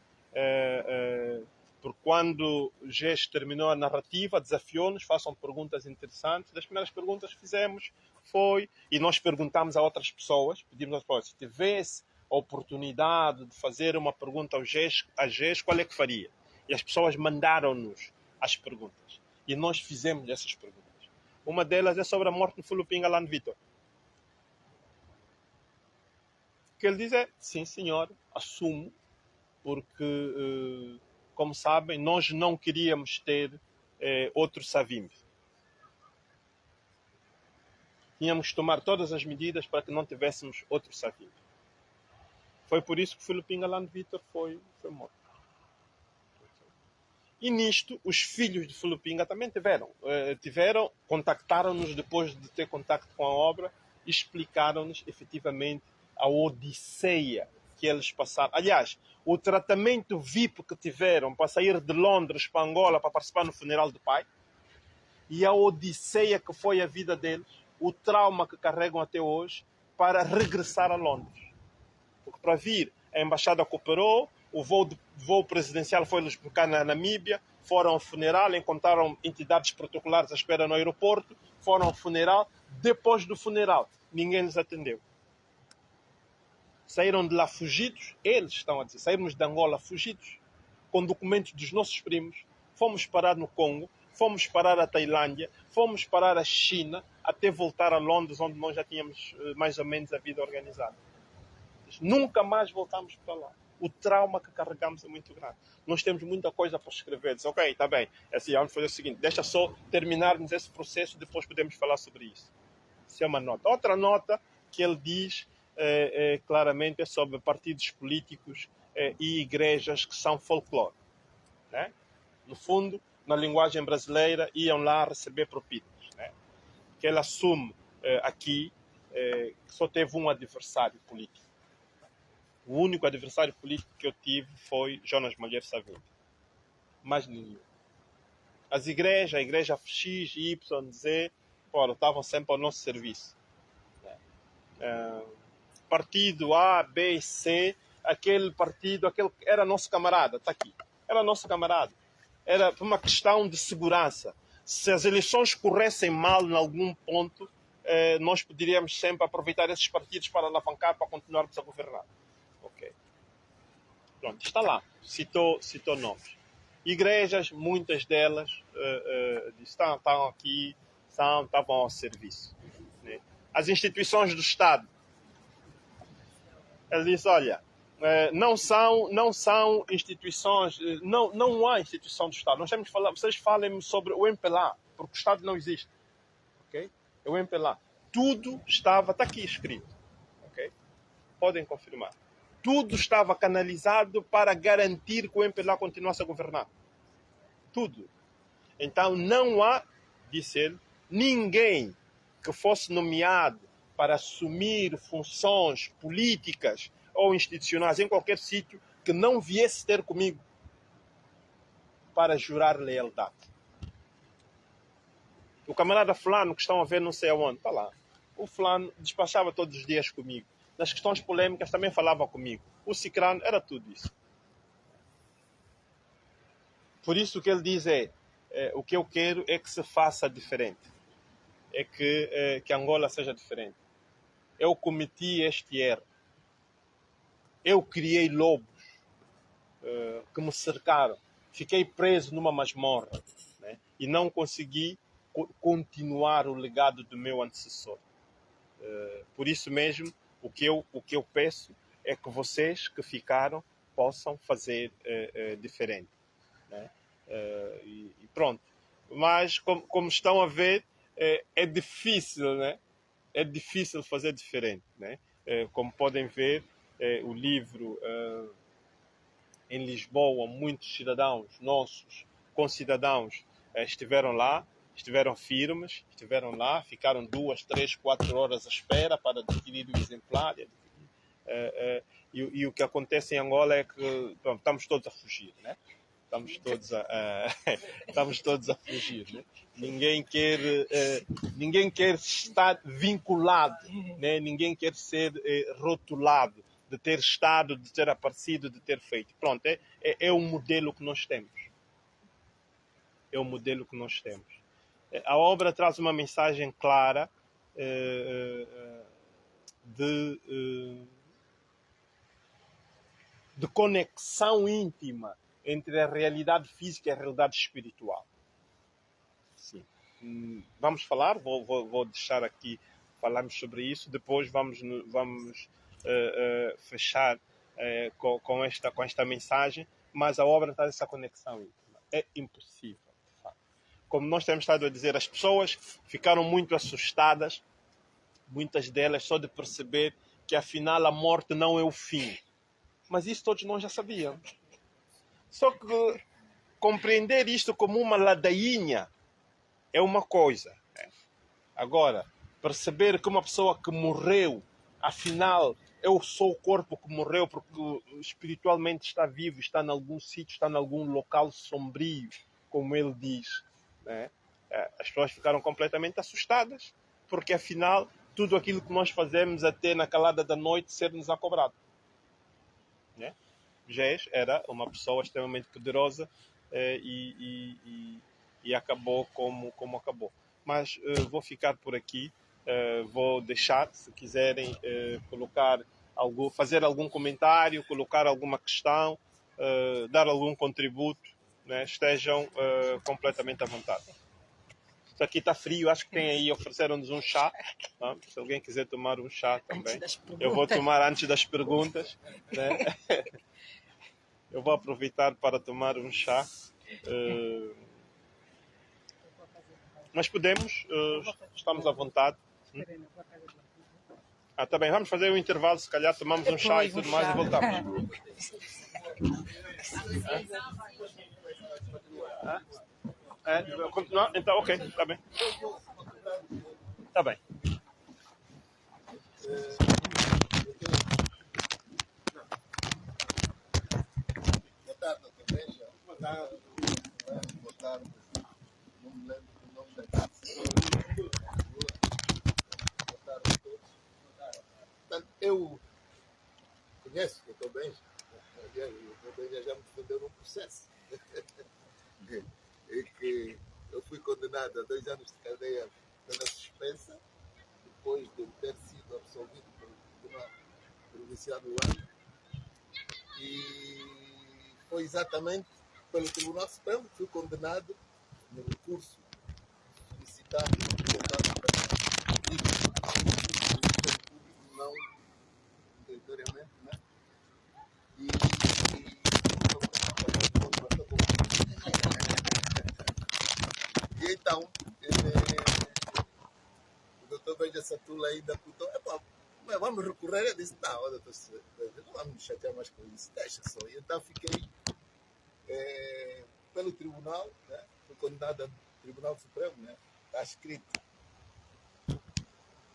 porque quando o GES terminou a narrativa, desafiou-nos: façam perguntas interessantes. Das primeiras perguntas que fizemos foi, e nós perguntámos a outras pessoas, pedimos às pessoas: se tivesse a oportunidade de fazer uma pergunta ao GES, a GES, qual é que faria? E as pessoas mandaram-nos as perguntas. E nós fizemos essas perguntas. Uma delas é sobre a morte do Fulupinga Alan Vitor. O que ele diz é: sim, senhor, assumo, porque, como sabem, nós não queríamos ter outro Savimbi. Tínhamos que tomar todas as medidas para que não tivéssemos outro Savimbi. Foi por isso que Fulupinga Alan Vitor foi morto. E nisto, os filhos de Fulupinga também contactaram-nos depois de ter contacto com a obra e explicaram-nos efetivamente a odisseia que eles passaram. Aliás, o tratamento VIP que tiveram para sair de Londres para Angola para participar no funeral do pai, e a odisseia que foi a vida deles, o trauma que carregam até hoje para regressar a Londres. Porque para vir, a embaixada cooperou, o voo presidencial foi-lhes buscar na Namíbia, foram ao funeral, encontraram entidades protocolares à espera no aeroporto, foram ao funeral. Depois do funeral, ninguém lhes atendeu. Saíram de lá fugidos, eles estão a dizer, saímos de Angola fugidos, com documentos dos nossos primos, fomos parar no Congo, fomos parar a Tailândia, fomos parar a China, até voltar a Londres, onde nós já tínhamos mais ou menos a vida organizada. Nunca mais voltamos para lá. O trauma que carregamos é muito grande. Nós temos muita coisa para escrever. Diz: ok, está bem. Assim, vamos fazer o seguinte: deixa só terminarmos esse processo, depois podemos falar sobre isso. Isso é uma nota. Outra nota que ele diz claramente é sobre partidos políticos e igrejas que são folclore. Né? No fundo, na linguagem brasileira, iam lá receber propinas. Né? Que ele assume aqui que só teve um adversário político. O único adversário político que eu tive foi Jonas Malheiro Savimbi. Mais nenhum. As igrejas, a igreja X, Y, Z, estavam sempre ao nosso serviço. Partido A, B, C, aquele era nosso camarada, está aqui. Era nosso camarada. Era uma questão de segurança. Se as eleições corressem mal em algum ponto, nós poderíamos sempre aproveitar esses partidos para alavancar, para continuarmos a governar. Pronto, está lá. Citou nomes. Igrejas, muitas delas estão aqui, estavam ao serviço. Né? As instituições do Estado. Ele diz, olha, não são instituições, não há instituição do Estado. Nós temos que falar, vocês falem sobre o MPLA, porque o Estado não existe. Okay? É o MPLA. Tudo estava, está aqui escrito. Okay? Podem confirmar. Tudo estava canalizado para garantir que o MPLA continuasse a governar. Tudo. Então não há, disse ele, ninguém que fosse nomeado para assumir funções políticas ou institucionais em qualquer sítio que não viesse ter comigo para jurar lealdade. O camarada fulano que estão a ver não sei aonde, está lá. O fulano despachava todos os dias comigo. Nas questões polêmicas também falava comigo. O cicrano era tudo isso. Por isso o que ele diz o que eu quero é que se faça diferente. É que Angola seja diferente. Eu cometi este erro. Eu criei lobos que me cercaram. Fiquei preso numa masmorra, né? E não consegui continuar o legado do meu antecessor. Por isso mesmo, o que eu peço é que vocês que ficaram possam fazer diferente. Né? E pronto. Mas, como estão a ver, é difícil, né? É difícil fazer diferente. Né? Como podem ver, o livro em Lisboa, muitos cidadãos nossos, concidadãos, estiveram lá, estiveram firmes, estiveram lá, ficaram 2, 3, 4 horas à espera para adquirir o exemplar. E o que acontece em Angola é que estamos todos a fugir, né? Estamos todos a fugir, né? Ninguém quer estar vinculado, né? Ninguém quer ser rotulado de ter estado, de ter aparecido, de ter feito. Pronto, é o modelo que nós temos. É o modelo que nós temos. A obra traz uma mensagem clara de conexão íntima entre a realidade física e a realidade espiritual. Sim. Vamos falar, vou deixar aqui, falarmos sobre isso, depois vamos fechar com esta mensagem, mas a obra traz essa conexão íntima. É impossível, de facto. Como nós temos estado a dizer, as pessoas ficaram muito assustadas, muitas delas, só de perceber que afinal a morte não é o fim. Mas isso todos nós já sabíamos. Só que compreender isto como uma ladainha é uma coisa. Né? Agora, perceber que uma pessoa que morreu, afinal, é só o corpo que morreu porque espiritualmente está vivo, está em algum sítio, está em algum local sombrio, como ele diz. Né? As pessoas ficaram completamente assustadas, porque afinal, tudo aquilo que nós fazemos até na calada da noite ser-nos cobrado. Né? Gés era uma pessoa extremamente poderosa e acabou como acabou. Mas vou ficar por aqui, vou deixar, se quiserem fazer algum comentário, colocar alguma questão, dar algum contributo, né? Estejam completamente à vontade. Isto aqui está frio, acho que tem aí, ofereceram-nos um chá. Tá? Se alguém quiser tomar um chá também. Eu vou tomar antes das perguntas. Né? Eu vou aproveitar para tomar um chá. Mas podemos, estamos à vontade. Tá bem, vamos fazer um intervalo, se calhar tomamos um chá e tudo mais e voltamos. Continuar? Então, ok, está bem. Está bem. Boa tarde, doutor Benja. Boa tarde. Boa tarde. Não me lembro do nome da casa. Boa tarde a todos. Portanto, eu conheço o doutor Benja. Aliás, o doutor Benja já me defendeu num processo. E que eu fui condenado a 2 anos de cadeia pela suspensa, depois de ter sido absolvido pelo Tribunal Provincial do ano. E foi exatamente pelo Tribunal Supremo que fui condenado no recurso solicitado não obrigatoriamente, né? E então, o doutor Benja Satula ainda apontou, mas vamos recorrer. Eu disse, não, doutor, não vamos nos chatear mais com isso, deixa só. E então fiquei pelo tribunal, né? Fui condenado ao Tribunal Supremo, né? Está escrito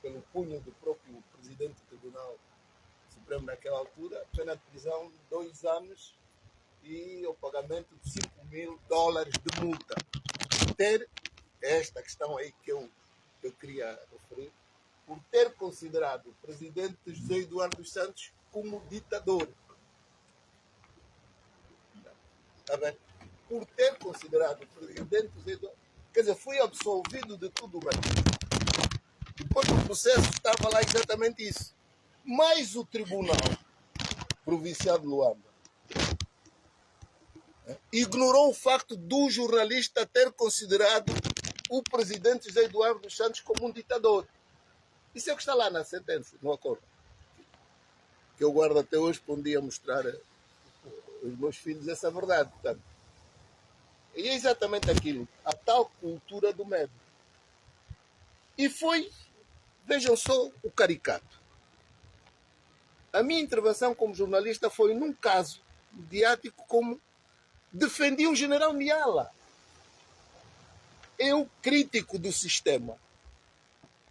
pelo punho do próprio presidente do Tribunal Supremo naquela altura, pena de prisão de 2 anos e o pagamento de $5.000 de multa. Ter esta questão aí que eu queria referir, por ter considerado o presidente José Eduardo dos Santos como ditador. Está bem? Por ter considerado o presidente José Eduardo... Quer dizer, fui absolvido de tudo bem. Depois do processo estava lá exatamente isso. Mas o Tribunal Provincial de Luanda ignorou o facto do jornalista ter considerado o presidente José Eduardo dos Santos como um ditador. Isso é o que está lá na sentença, no acordo. Que eu guardo até hoje para um dia mostrar aos meus filhos essa verdade. Portanto. E é exatamente aquilo, a tal cultura do medo. E foi, vejam só o caricato. A minha intervenção como jornalista foi num caso mediático como defendi um general Miala. Eu, crítico do sistema,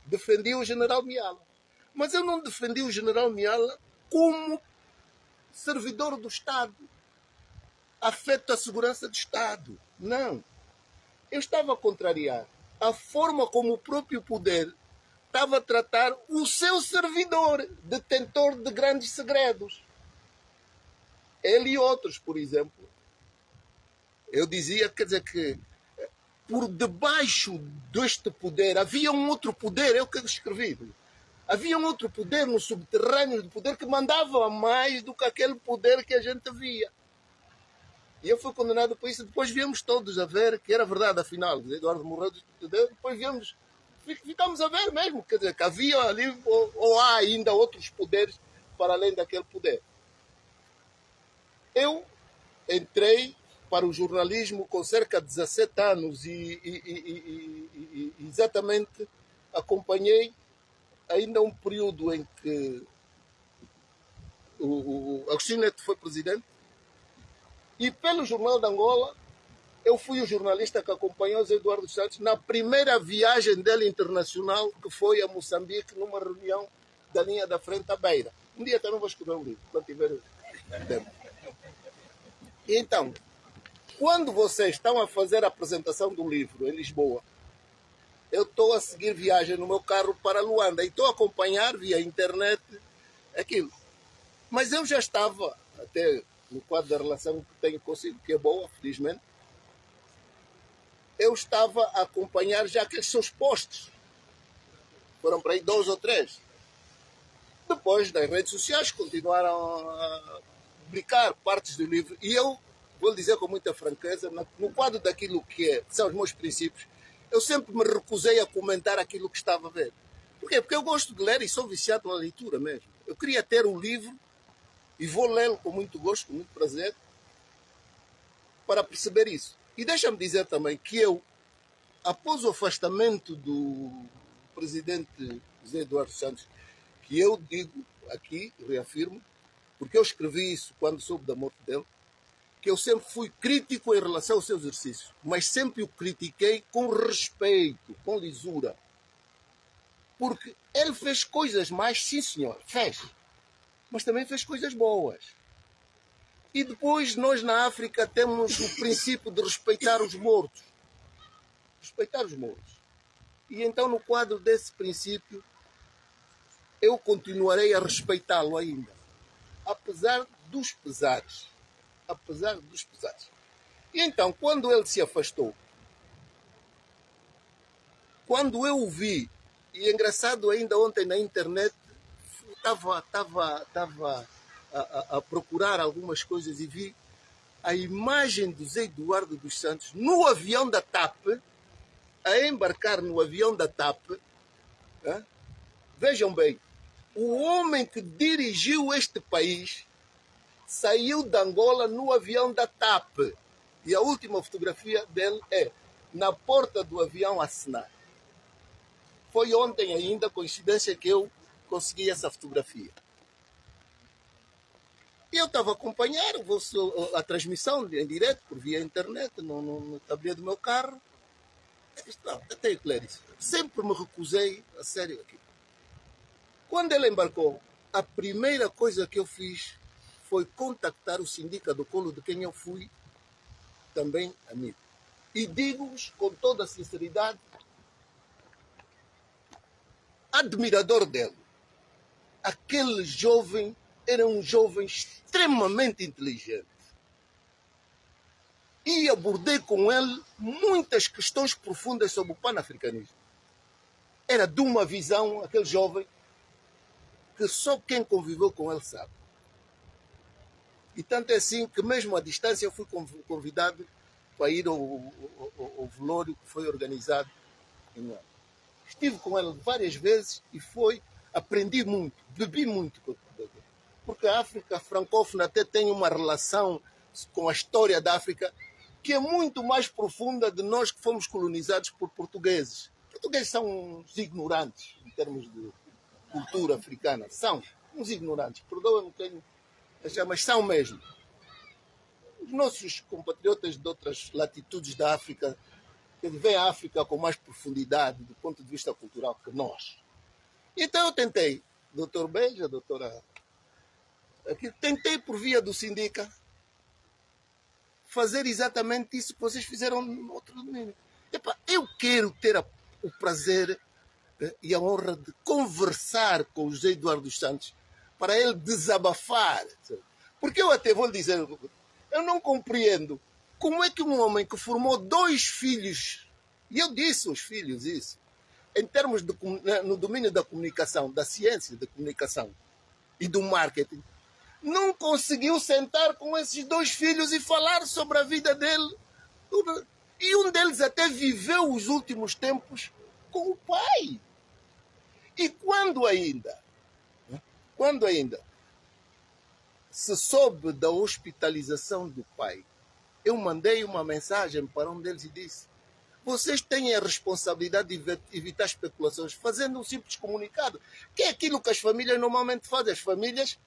defendi o general Miala. Mas eu não defendi o general Miala como servidor do Estado, afeto à segurança do Estado. Não. Eu estava a contrariar a forma como o próprio poder estava a tratar o seu servidor, detentor de grandes segredos. Ele e outros, por exemplo. Eu dizia, quer dizer, que por debaixo deste poder havia um outro poder, eu que escrevi. Havia um outro poder no subterrâneo do poder que mandava mais do que aquele poder que a gente via. E eu fui condenado por isso. Depois viemos todos a ver que era verdade, afinal. Eduardo morreu, depois viemos, ficamos a ver mesmo, quer dizer, que havia ali, ou há ainda outros poderes para além daquele poder. Eu entrei para o jornalismo com cerca de 17 anos e exatamente acompanhei ainda um período em que o Agostinho Neto foi presidente e pelo Jornal de Angola eu fui o jornalista que acompanhou o Zé Eduardo Santos na primeira viagem dele internacional, que foi a Moçambique, numa reunião da linha da frente à Beira. Um dia também vou escrever um livro, quando tiver tempo. E então, quando vocês estão a fazer a apresentação do livro em Lisboa, eu estou a seguir viagem no meu carro para Luanda e estou a acompanhar via internet aquilo. Mas eu já estava, até no quadro da relação que tenho consigo, que é boa, felizmente, eu estava a acompanhar já aqueles seus posts. Foram para aí 2 ou 3. Depois, nas redes sociais, continuaram a publicar partes do livro. E eu, vou dizer com muita franqueza, no quadro daquilo que são os meus princípios, eu sempre me recusei a comentar aquilo que estava a ver. Por quê? Porque eu gosto de ler e sou viciado na leitura mesmo. Eu queria ter o livro e vou lê-lo com muito gosto, com muito prazer, para perceber isso. E deixa-me dizer também que eu, após o afastamento do presidente José Eduardo Santos, que eu digo aqui, reafirmo, porque eu escrevi isso quando soube da morte dele, que eu sempre fui crítico em relação ao seu exercício, mas sempre o critiquei com respeito, com lisura. Porque ele fez coisas mais, sim senhor, fez, mas também fez coisas boas. E depois nós na África temos o princípio de respeitar os mortos. Respeitar os mortos. E então no quadro desse princípio eu continuarei a respeitá-lo ainda. Apesar dos pesares. Apesar dos pesares. E então quando ele se afastou, quando eu o vi, e é engraçado ainda ontem na internet, estava a procurar algumas coisas e vi a imagem do Zé Eduardo dos Santos no avião da TAP, a embarcar no avião da TAP. Vejam bem, o homem que dirigiu este país saiu de Angola no avião da TAP. E a última fotografia dele é na porta do avião a assinar. Foi ontem ainda, coincidência, que eu consegui essa fotografia. E eu estava a acompanhar a transmissão em direto, por via internet, no tabuleiro do meu carro. Não, até Clérice, sempre me recusei a sério aqui. Quando ele embarcou, a primeira coisa que eu fiz foi contactar o Sindica do Colo, de quem eu fui também amigo. E digo-vos com toda a sinceridade, admirador dele. Aquele jovem era um jovem extremamente inteligente. E abordei com ele muitas questões profundas sobre o panafricanismo. Era de uma visão, aquele jovem, que só quem conviveu com ele sabe. E tanto é assim que mesmo à distância eu fui convidado para ir ao velório que foi organizado em Luanda. Estive com ele várias vezes e aprendi muito, bebi muito. Porque a África francófona até tem uma relação com a história da África que é muito mais profunda de nós que fomos colonizados por portugueses. Os portugueses são uns ignorantes em termos de cultura africana. São uns ignorantes. Perdoem-me, mas são mesmo. Os nossos compatriotas de outras latitudes da África, que veem a África com mais profundidade do ponto de vista cultural que nós. Então eu tentei, doutor Beja, doutora... Tentei por via do Sindica fazer exatamente isso que vocês fizeram no outro domingo. Eu quero ter o prazer e a honra de conversar com o José Eduardo dos Santos para ele desabafar. Porque eu até vou lhe dizer, eu não compreendo como é que um homem que formou 2 filhos, e eu disse aos filhos isso, em termos no domínio da comunicação, da ciência da comunicação e do marketing, não conseguiu sentar com esses 2 filhos e falar sobre a vida dele. E um deles até viveu os últimos tempos com o pai. E quando ainda se soube da hospitalização do pai, eu mandei uma mensagem para um deles e disse: vocês têm a responsabilidade de evitar especulações fazendo um simples comunicado, que é aquilo que as famílias normalmente fazem. As famílias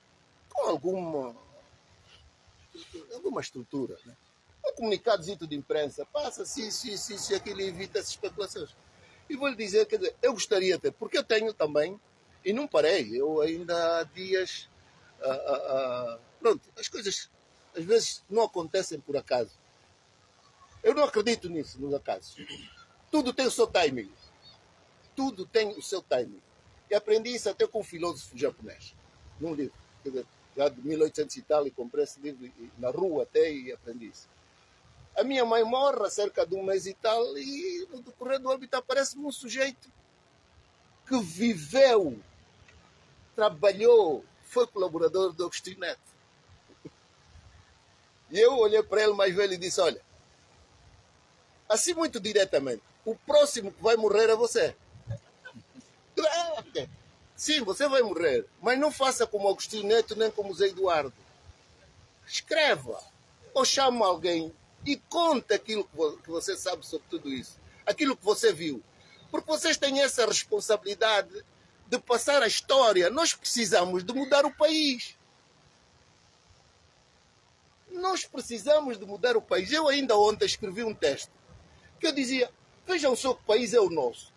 com alguma estrutura, né? Um comunicadozito de imprensa, passa se aquilo evita as especulações. E vou lhe dizer, quer dizer, eu gostaria de ter, porque eu tenho também, e não parei, eu ainda há dias, pronto, as coisas às vezes não acontecem por acaso. Eu não acredito nisso, nos acasos. Tudo tem o seu timing. Tudo tem o seu timing. E aprendi isso até com um filósofo japonês, num livro. Quer dizer, já de 1800 e tal, e comprei esse livro na rua até e aprendi isso. A minha mãe morre há cerca de 1 mês e tal, e no decorrer do hábito aparece-me um sujeito que viveu, trabalhou, foi colaborador do Agostinho Neto. E eu olhei para ele mais velho e disse: olha, assim muito diretamente, o próximo que vai morrer é você. Sim, você vai morrer, mas não faça como Agostinho Neto nem como Zé Eduardo. Escreva ou chame alguém e conte aquilo que você sabe sobre tudo isso, aquilo que você viu. Porque vocês têm essa responsabilidade de passar a história. Nós precisamos de mudar o país. Nós precisamos de mudar o país. Eu ainda ontem escrevi um texto que eu dizia: vejam só que país é o nosso,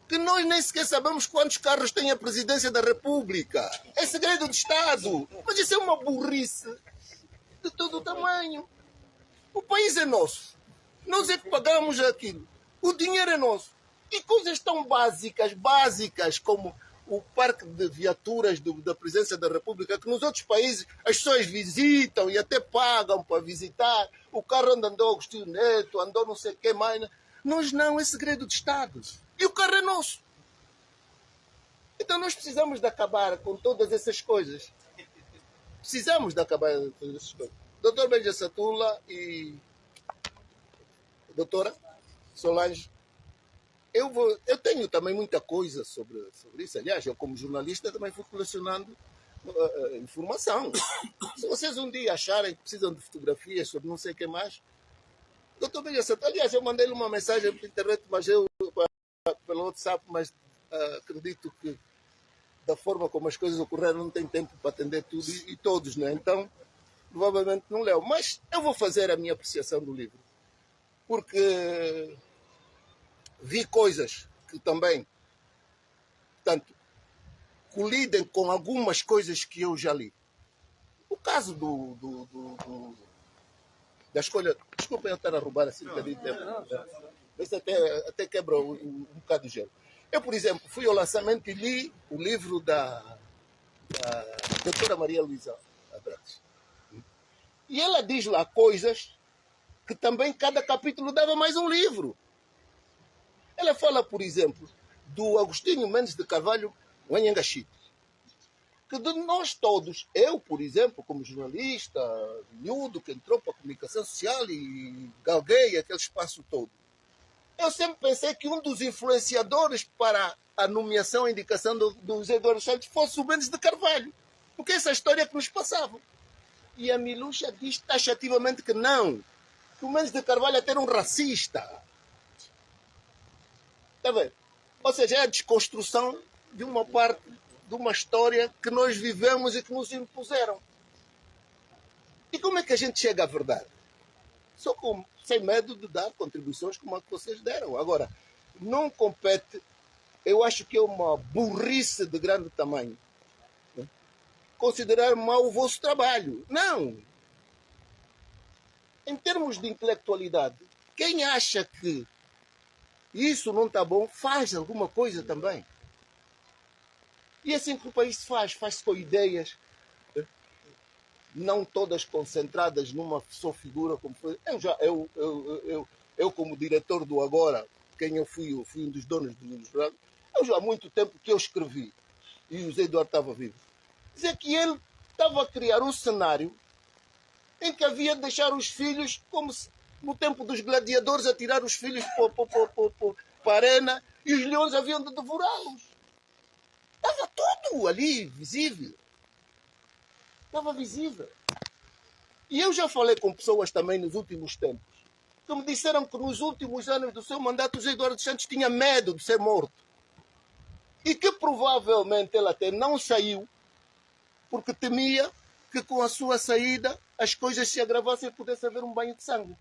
que nós nem sequer sabemos quantos carros tem a presidência da República. É segredo de Estado. Mas isso é uma burrice de todo o tamanho. O país é nosso. Nós é que pagamos aquilo. O dinheiro é nosso. E coisas tão básicas como o parque de viaturas da presidência da República, que nos outros países as pessoas visitam e até pagam para visitar. O carro onde andou Agostinho Neto, andou não sei o que mais. Nós não, é segredo de Estado. E o carro é nosso. Então nós precisamos de acabar com todas essas coisas. Precisamos de acabar com todas essas coisas. Doutor Benja Satula e doutora Solange, eu tenho também muita coisa sobre isso. Aliás, eu como jornalista também fui colecionando informação. Se vocês um dia acharem que precisam de fotografias sobre não sei o que mais, doutor Benja Satula, aliás, eu mandei-lhe uma mensagem pela internet, mas pelo WhatsApp, mas acredito que da forma como as coisas ocorreram não tem tempo para atender tudo e todos, né? Então, provavelmente não leu. Mas eu vou fazer a minha apreciação do livro, porque vi coisas que também, portanto, colidem com algumas coisas que eu já li. O caso da escolha... Desculpem eu estar a roubar assim um bocadinho de tempo. Isso até quebra um bocado de gelo. Eu, por exemplo, fui ao lançamento e li o livro da doutora Maria Luísa Abrantes. E ela diz lá coisas que também cada capítulo dava mais um livro. Ela fala, por exemplo, do Agostinho Mendes de Carvalho, o Anhangachite, que de nós todos, eu, por exemplo, como jornalista, miúdo, que entrou para a comunicação social e galguei aquele espaço todo, eu sempre pensei que um dos influenciadores para a nomeação e indicação do José Eduardo Santos fosse o Mendes de Carvalho, porque essa história que nos passava. E a Milucha diz taxativamente que não, que o Mendes de Carvalho até era um racista. Está vendo? Ou seja, é a desconstrução de uma parte de uma história que nós vivemos e que nos impuseram. E como é que a gente chega à verdade? Só sem medo de dar contribuições como a que vocês deram. Agora, não compete, eu acho que é uma burrice de grande tamanho, né? Considerar mal o vosso trabalho. Não! Em termos de intelectualidade, quem acha que isso não está bom, faz alguma coisa também. E assim que o país se faz-se com ideias, não todas concentradas numa só figura, como foi. Eu como diretor do Agora, quem eu fui um dos donos do jornal, eu já há muito tempo que eu escrevi, e o José Eduardo estava vivo, dizer que ele estava a criar um cenário em que havia de deixar os filhos, como se, no tempo dos gladiadores, a tirar os filhos para a arena, e os leões haviam de devorá-los. Estava tudo ali, visível. Estava visível. E eu já falei com pessoas também nos últimos tempos, que me disseram que nos últimos anos do seu mandato, o José Eduardo Santos tinha medo de ser morto. E que provavelmente ele até não saiu, porque temia que com a sua saída as coisas se agravassem e pudesse haver um banho de sangue.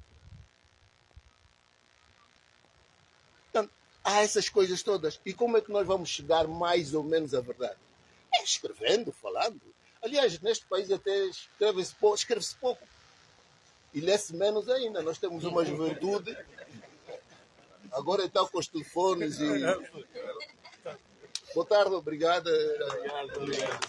Portanto, há essas coisas todas. E como é que nós vamos chegar mais ou menos à verdade? É escrevendo, falando. Aliás, neste país até escreve-se pouco. E lê-se menos ainda. Nós temos uma juventude. Agora está com os telefones e... Boa tarde, obrigado. Obrigado.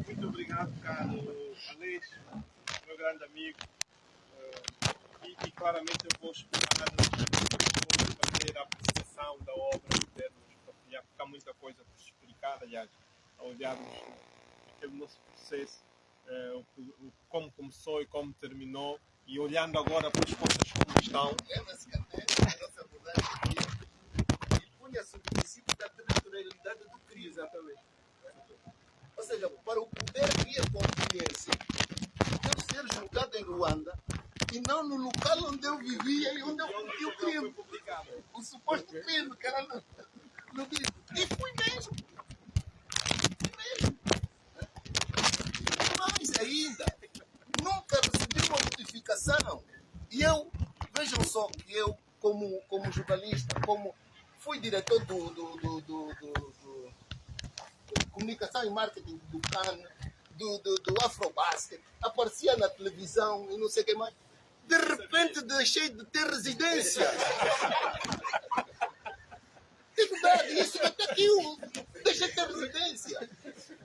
Muito obrigado, caro Alex, meu grande amigo. E claramente eu vou explicar, vou fazer a apreciação da obra, podermos partilhar, porque há muita coisa por explicar, aliás, a olharmos aquele nosso processo, como começou e como terminou, e olhando agora para as coisas como estão. Lembra-se que até a nossa abordagem aqui punha-se o princípio da territorialidade do CRI. Exatamente. Ou seja, para o poder via conveniência, deve ser julgado em Ruanda e não no local onde eu vivia e onde eu cometi o crime. O suposto crime, que era no livro. E fui mesmo. Mais ainda, nunca recebi uma notificação. E eu, vejam só que eu, como jornalista, como fui diretor do comunicação e marketing do CAN, do Afrobasket, aparecia na televisão e não sei o que mais. De repente deixei de ter residência. É verdade, isso até aqui eu deixei de ter residência.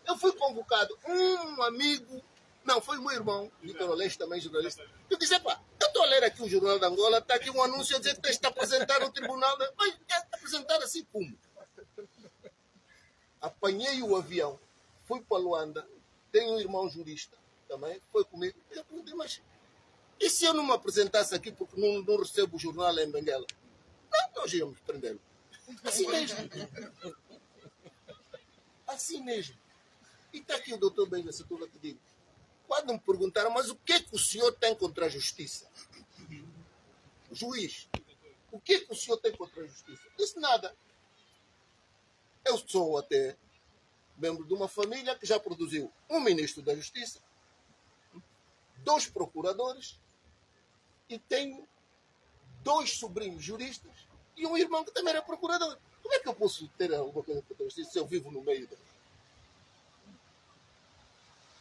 Eu fui convocado, um amigo, não, foi o meu irmão, Vitor Oleste, também jornalista. Eu disse, pá, eu estou a ler aqui o Jornal de Angola, está aqui um anúncio a dizer que tens de apresentar no tribunal. Mas apresentar assim como? apanhei o avião, fui para Luanda, tenho um irmão jurista também, foi comigo. Eu perguntei, mas e se eu não me apresentasse aqui porque não recebo o jornal em Benguela? Não, nós íamos prendê-lo. Assim mesmo. Assim mesmo. E está aqui o doutor Benga Setúbal que digo. Quando me perguntaram, mas o que é que o senhor tem contra a justiça? O juiz. O que é que o senhor tem contra a justiça? Disse nada. Eu sou até membro de uma família que já produziu um ministro da Justiça, 2 procuradores e tenho 2 sobrinhos juristas e um irmão que também era procurador. Como é que eu posso ter alguma coisa contra a justiça se eu vivo no meio deles?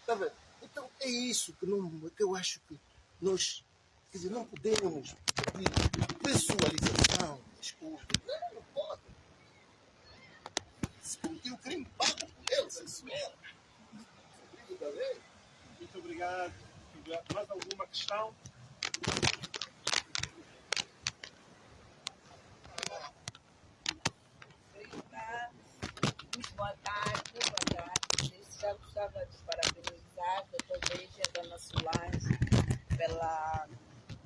Está vendo? Então é isso que eu acho que nós, quer dizer, não podemos pedir pessoalização das coisas. Não pode. Se cometer o crime, paga por ele, sim senhora. Muito obrigado. Mais alguma questão? Muito boa tarde, boa tarde. Já gostava de parabenizar o Dr. Benja e a Dona Solange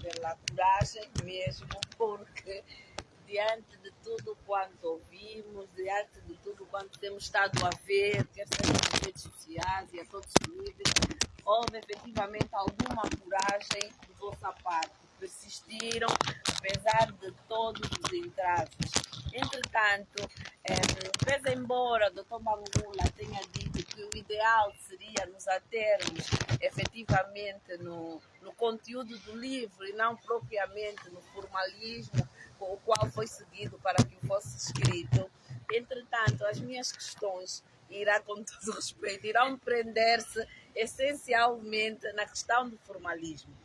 pela coragem mesmo, porque diante de tudo quanto ouvimos, diante de tudo quanto temos estado a ver, quer seja nas redes sociais e a todos os níveis, houve efetivamente alguma coragem de vossa parte. Persistiram, apesar de todos os entraves. Entretanto, pese embora o Dr. Bangula tenha dito que o ideal seria nos atermos efetivamente no conteúdo do livro e não propriamente no formalismo com o qual foi seguido para que fosse escrito, entretanto, as minhas questões, com todo respeito, irão prender-se essencialmente na questão do formalismo.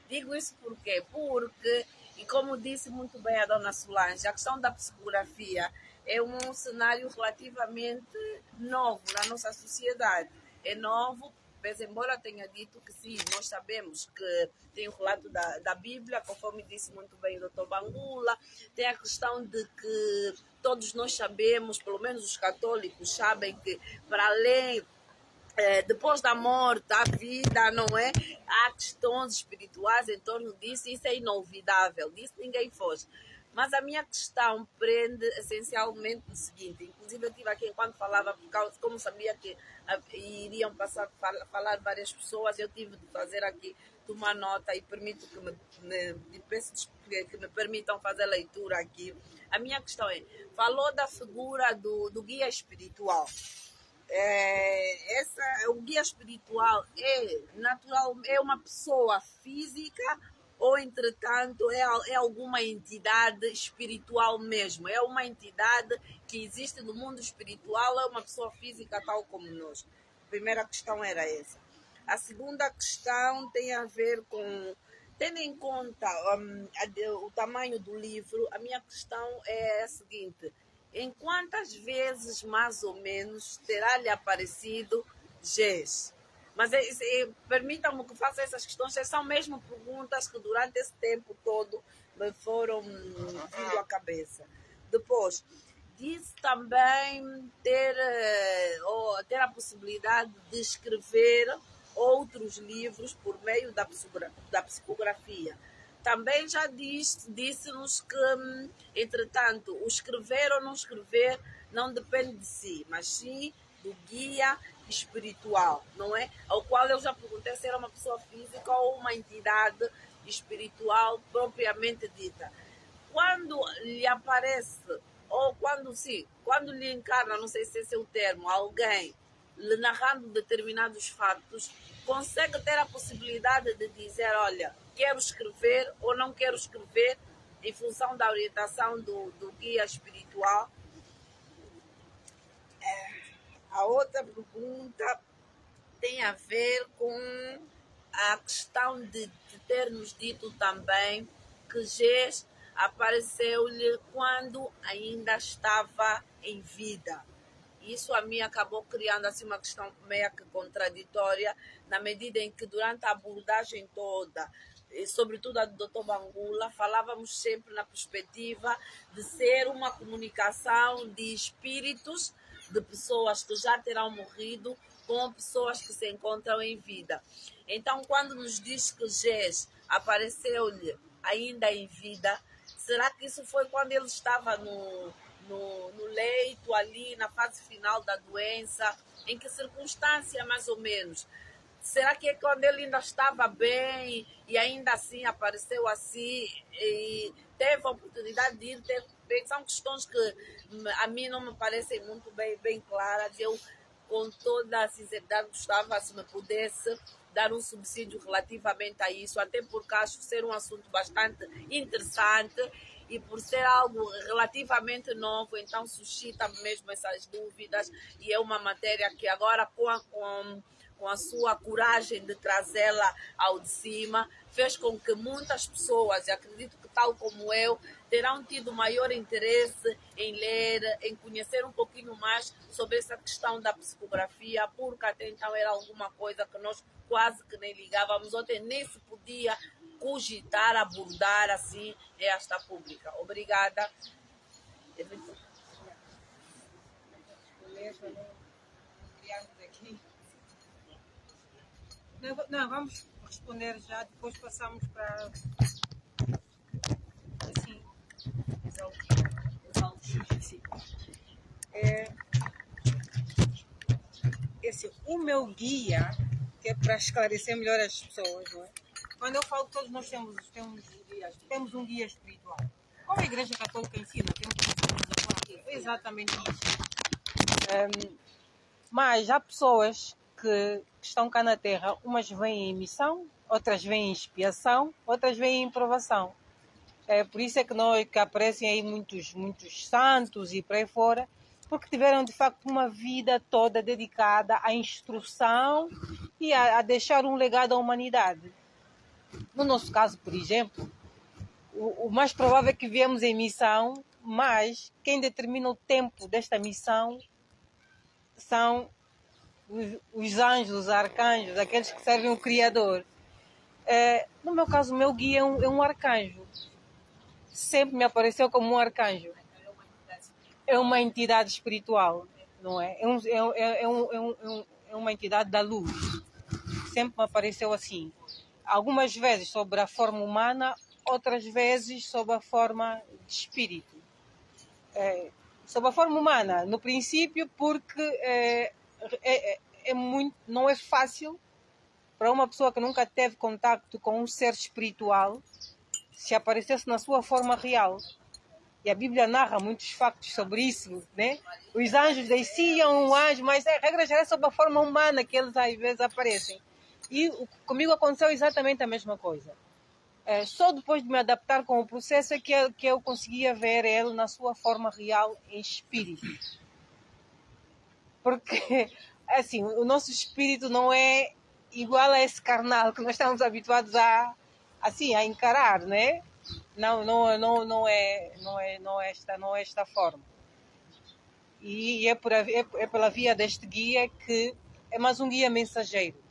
Digo isso por quê? Porque, e como disse muito bem a Dona Solange, a questão da psicografia é um cenário relativamente novo na nossa sociedade. É novo, pese embora tenha dito que sim, nós sabemos que tem o relato da Bíblia, conforme disse muito bem o Dr. Bangula, tem a questão de que todos nós sabemos, pelo menos os católicos sabem que para além depois da morte, a vida, não é? Há questões espirituais em torno disso, isso é inolvidável, disso ninguém foge. Mas a minha questão prende essencialmente no seguinte, inclusive eu estive aqui enquanto falava, por causa, como sabia que iriam falar várias pessoas, eu tive de fazer aqui uma nota e permito peço que me permitam fazer a leitura aqui. A minha questão é, falou da figura do guia espiritual. O guia espiritual é uma pessoa física ou, entretanto, é alguma entidade espiritual mesmo? É uma entidade que existe no mundo espiritual ou é uma pessoa física tal como nós? A primeira questão era essa. A segunda questão tem a ver com, tendo em conta o tamanho do livro, a minha questão é a seguinte: em quantas vezes, mais ou menos, terá-lhe aparecido Gés? Mas permitam-me que faça essas questões, são mesmo perguntas que durante esse tempo todo me foram vindo à cabeça. Depois, disse também ter a possibilidade de escrever outros livros por meio da psicografia. Também já disse-nos que, entretanto, o escrever ou não escrever não depende de si, mas sim do guia espiritual, não é? Ao qual eu já perguntei se era uma pessoa física ou uma entidade espiritual propriamente dita. Quando lhe aparece, ou quando lhe encarna, não sei se esse é o termo, alguém lhe narrando determinados fatos, consegue ter a possibilidade de dizer, olha, quero escrever ou não quero escrever em função da orientação do guia espiritual. A outra pergunta tem a ver com a questão de ter nos dito também que Gés apareceu-lhe quando ainda estava em vida. Isso a mim acabou criando assim uma questão meio que contraditória, na medida em que durante a abordagem toda, e sobretudo a do Dr. Bangula, falávamos sempre na perspectiva de ser uma comunicação de espíritos de pessoas que já terão morrido com pessoas que se encontram em vida. Então, quando nos diz que Gés apareceu-lhe ainda em vida, será que isso foi quando ele estava no leito, ali na fase final da doença? Em que circunstância, mais ou menos? Será que é quando ele ainda estava bem e ainda assim apareceu assim e teve a oportunidade de ir ter bem? São questões que a mim não me parecem muito bem claras. Eu, com toda a sinceridade, gostava, se me pudesse, dar um subsídio relativamente a isso, até porque acho ser um assunto bastante interessante e por ser algo relativamente novo, então suscita mesmo essas dúvidas, e é uma matéria que agora com a sua coragem de trazê-la ao de cima, fez com que muitas pessoas, e acredito que tal como eu, terão tido maior interesse em ler, em conhecer um pouquinho mais sobre essa questão da psicografia, porque até então era alguma coisa que nós quase que nem ligávamos, ontem nem se podia cogitar, abordar assim esta pública. Obrigada. Não, vamos responder já, depois passamos para assim, esse, o meu guia, que é para esclarecer melhor as pessoas, não é? Quando eu falo que todos nós temos um guia espiritual. Como a Igreja Católica ensina, exatamente isso. Mas há pessoas que estão cá na Terra, umas vêm em missão, outras vêm em expiação, outras vêm em provação. Por isso é que aparecem aí muitos santos e por aí fora, porque tiveram de facto uma vida toda dedicada à instrução e a deixar um legado à humanidade. No nosso caso, por exemplo, o mais provável é que viemos em missão, mas quem determina o tempo desta missão são os anjos, os arcanjos, aqueles que servem o Criador. No meu caso, o meu guia é um arcanjo. Sempre me apareceu como um arcanjo. É uma entidade espiritual, não é? É uma entidade da luz. Sempre me apareceu assim. Algumas vezes sobre a forma humana, outras vezes sob a forma de espírito. Sob a forma humana, no princípio, porque não é fácil para uma pessoa que nunca teve contacto com um ser espiritual se aparecesse na sua forma real. E a Bíblia narra muitos factos sobre isso, né? Os anjos desciam um anjo, mas a regra geral é sob a forma humana que eles às vezes aparecem. E comigo aconteceu exatamente a mesma coisa. Só depois de me adaptar com o processo é que eu conseguia ver ele na sua forma real em espírito. Porque, assim, o nosso espírito não é igual a esse carnal que nós estamos habituados a encarar, né? Não é esta forma. E é pela via deste guia que é mais um guia mensageiro.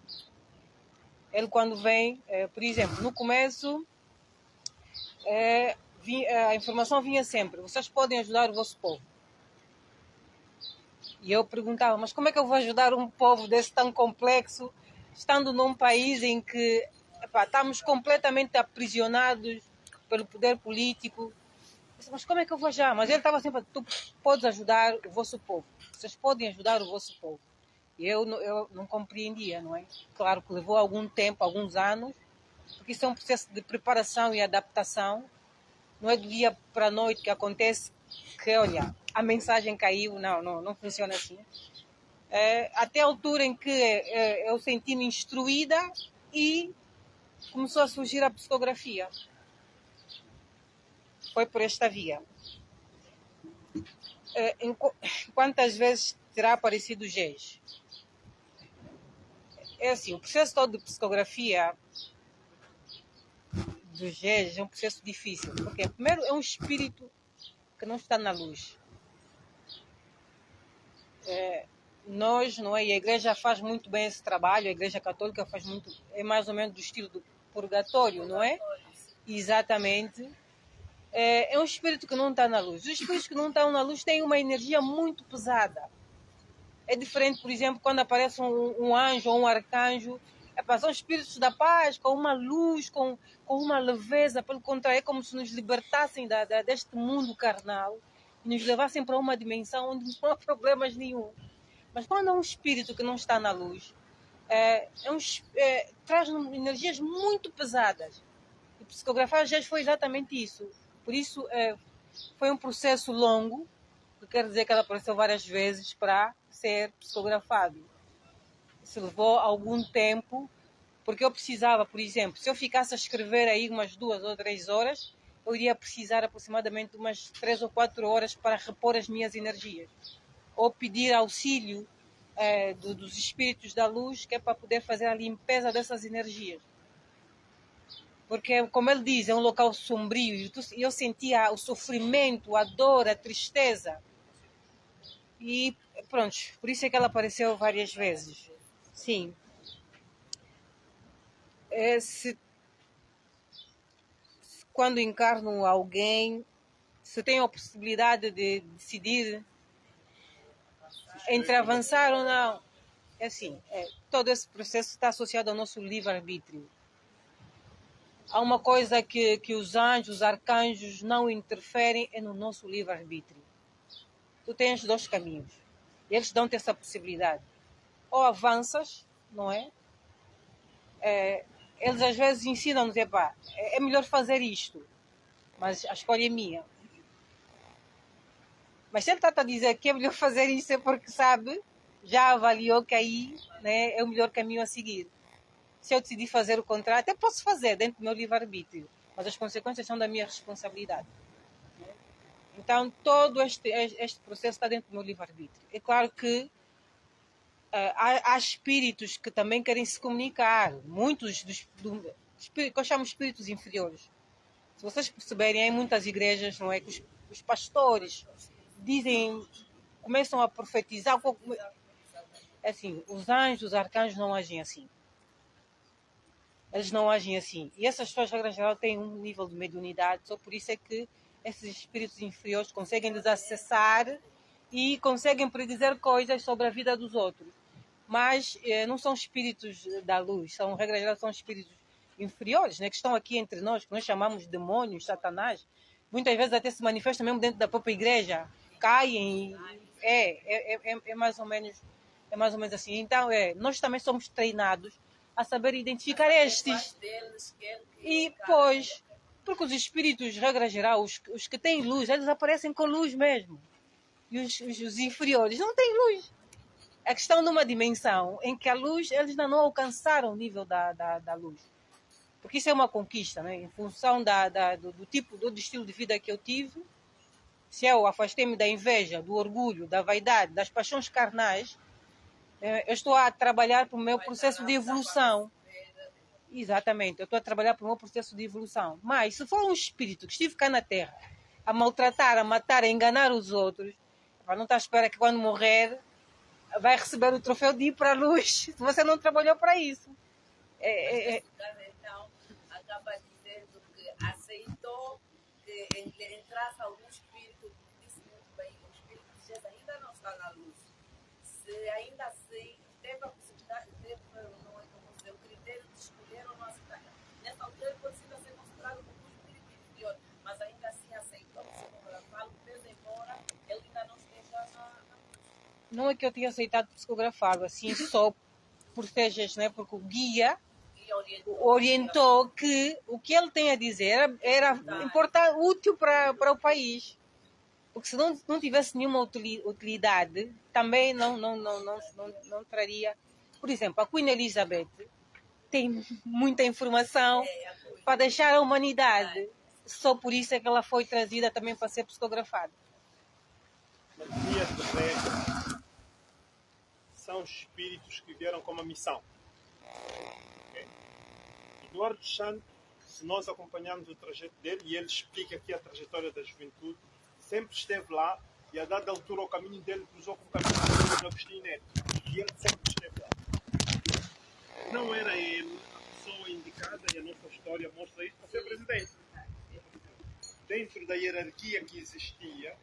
Ele quando vem, por exemplo, no começo, a informação vinha sempre: vocês podem ajudar o vosso povo. E eu perguntava, mas como é que eu vou ajudar um povo desse tão complexo, estando num país em que estamos completamente aprisionados pelo poder político? Eu disse, mas como é que eu vou ajudar? Mas ele estava sempre: tu podes ajudar o vosso povo. Vocês podem ajudar o vosso povo. E eu não compreendia, não é? Claro que levou algum tempo, alguns anos, porque isso é um processo de preparação e adaptação. Não é do dia para a noite que acontece que, olha, a mensagem caiu. Não funciona assim. Até a altura em que eu senti-me instruída e começou a surgir a psicografia. Foi por esta via. Quantas vezes terá aparecido o GES? É assim, o processo todo de psicografia do GES é um processo difícil. Porque, primeiro, é um espírito que não está na luz. Nós, não é? E a Igreja faz muito bem esse trabalho, a Igreja Católica faz muito, é mais ou menos do estilo do purgatório, não é? Exatamente. É um espírito que não está na luz. Os espíritos que não estão na luz têm uma energia muito pesada. É diferente, por exemplo, quando aparece um anjo ou um arcanjo. São espíritos da paz, com uma luz, com uma leveza. Pelo contrário, é como se nos libertassem deste mundo carnal e nos levassem para uma dimensão onde não há problemas nenhum. Mas quando é um espírito que não está na luz, traz energias muito pesadas. E psicografar às vezes foi exatamente isso. Por isso, foi um processo longo, que quer dizer que ela apareceu várias vezes para ser psicografado. Se levou algum tempo, porque eu precisava, por exemplo, se eu ficasse a escrever aí umas 2 ou 3 horas, eu iria precisar aproximadamente umas 3 ou 4 horas para repor as minhas energias. Ou pedir auxílio dos espíritos da luz, que é para poder fazer a limpeza dessas energias. Porque, como ele diz, é um local sombrio, e eu sentia o sofrimento, a dor, a tristeza. E pronto, por isso é que ela apareceu várias vezes. Sim. Quando encarno alguém, se tenho a possibilidade de decidir entre avançar ou não, todo esse processo está associado ao nosso livre-arbítrio. Há uma coisa que os anjos, os arcanjos não interferem, é no nosso livre-arbítrio. Tu tens 2 caminhos. Eles dão-te essa possibilidade. Ou avanças, não é? Eles às vezes ensinam-nos, é melhor fazer isto, mas a escolha é minha. Mas se ele está a dizer que é melhor fazer isso é porque sabe, já avaliou que aí, né, é o melhor caminho a seguir. Se eu decidir fazer o contrário, até posso fazer dentro do meu livre-arbítrio, mas as consequências são da minha responsabilidade. Então, todo este processo está dentro do meu livre-arbítrio. É claro que há espíritos que também querem se comunicar. Muitos que eu chamo de espíritos inferiores. Se vocês perceberem, em muitas igrejas, não é, que os pastores começam a profetizar. Assim, os anjos, os arcanjos não agem assim. Eles não agem assim. E essas pessoas, regra geral, têm um nível de mediunidade. Só por isso é que esses espíritos inferiores conseguem lhes acessar e conseguem predizer coisas sobre a vida dos outros. Mas não são espíritos da luz. Regra geral, são espíritos inferiores, né, que estão aqui entre nós, que nós chamamos de demônios, satanás. Muitas vezes até se manifestam mesmo dentro da própria igreja. Caem. É mais ou menos assim. Então, nós também somos treinados a saber identificar estes. E, pois, porque os espíritos, regra geral, os que têm luz, eles aparecem com luz mesmo. E os inferiores não têm luz. A questão numa dimensão em que a luz, eles ainda não alcançaram o nível da luz. Porque isso é uma conquista, né? Em função do tipo, do estilo de vida que eu tive, se eu afastei-me da inveja, do orgulho, da vaidade, das paixões carnais, eu estou a trabalhar para o meu processo de evolução. Exatamente, eu estou a trabalhar para o meu processo de evolução. Mas se for um espírito que estive cá na Terra a maltratar, a matar, a enganar os outros, não está à espera que quando morrer vai receber o troféu de ir para a luz, se você não trabalhou para isso. Então, acaba dizendo que aceitou que entrasse algum espírito, disse muito bem, o espírito de Jesus ainda não está na luz. Se ainda assim teve a possibilidade, não é como dizer, o critério de escolher ou não aceitar. Nessa altura ele pode ser considerado como um espírito inferior, mas ainda assim aceitou psicografá-lo, mesmo embora ele ainda não esteja na luz. Não é que eu tinha aceitado psicografá-lo, assim só por sejas, né? Porque o guia orientou que o que ele tem a dizer era importante, útil para o país. Porque se não tivesse nenhuma utilidade, também não traria. Por exemplo, a Queen Elizabeth tem muita informação para deixar a humanidade. Só por isso é que ela foi trazida também para ser psicografada. Mas via de regra, são espíritos que vieram com uma missão. Okay? Eduardo Chant, se nós acompanharmos o trajeto dele, e ele explica aqui a trajetória da juventude, sempre esteve lá e a dada altura o caminho dele cruzou com o caminho do Agostinho Neto. E ele sempre esteve lá. Não era ele a pessoa indicada, e a nossa história mostra isso, para ser presidente. Dentro da hierarquia que existia,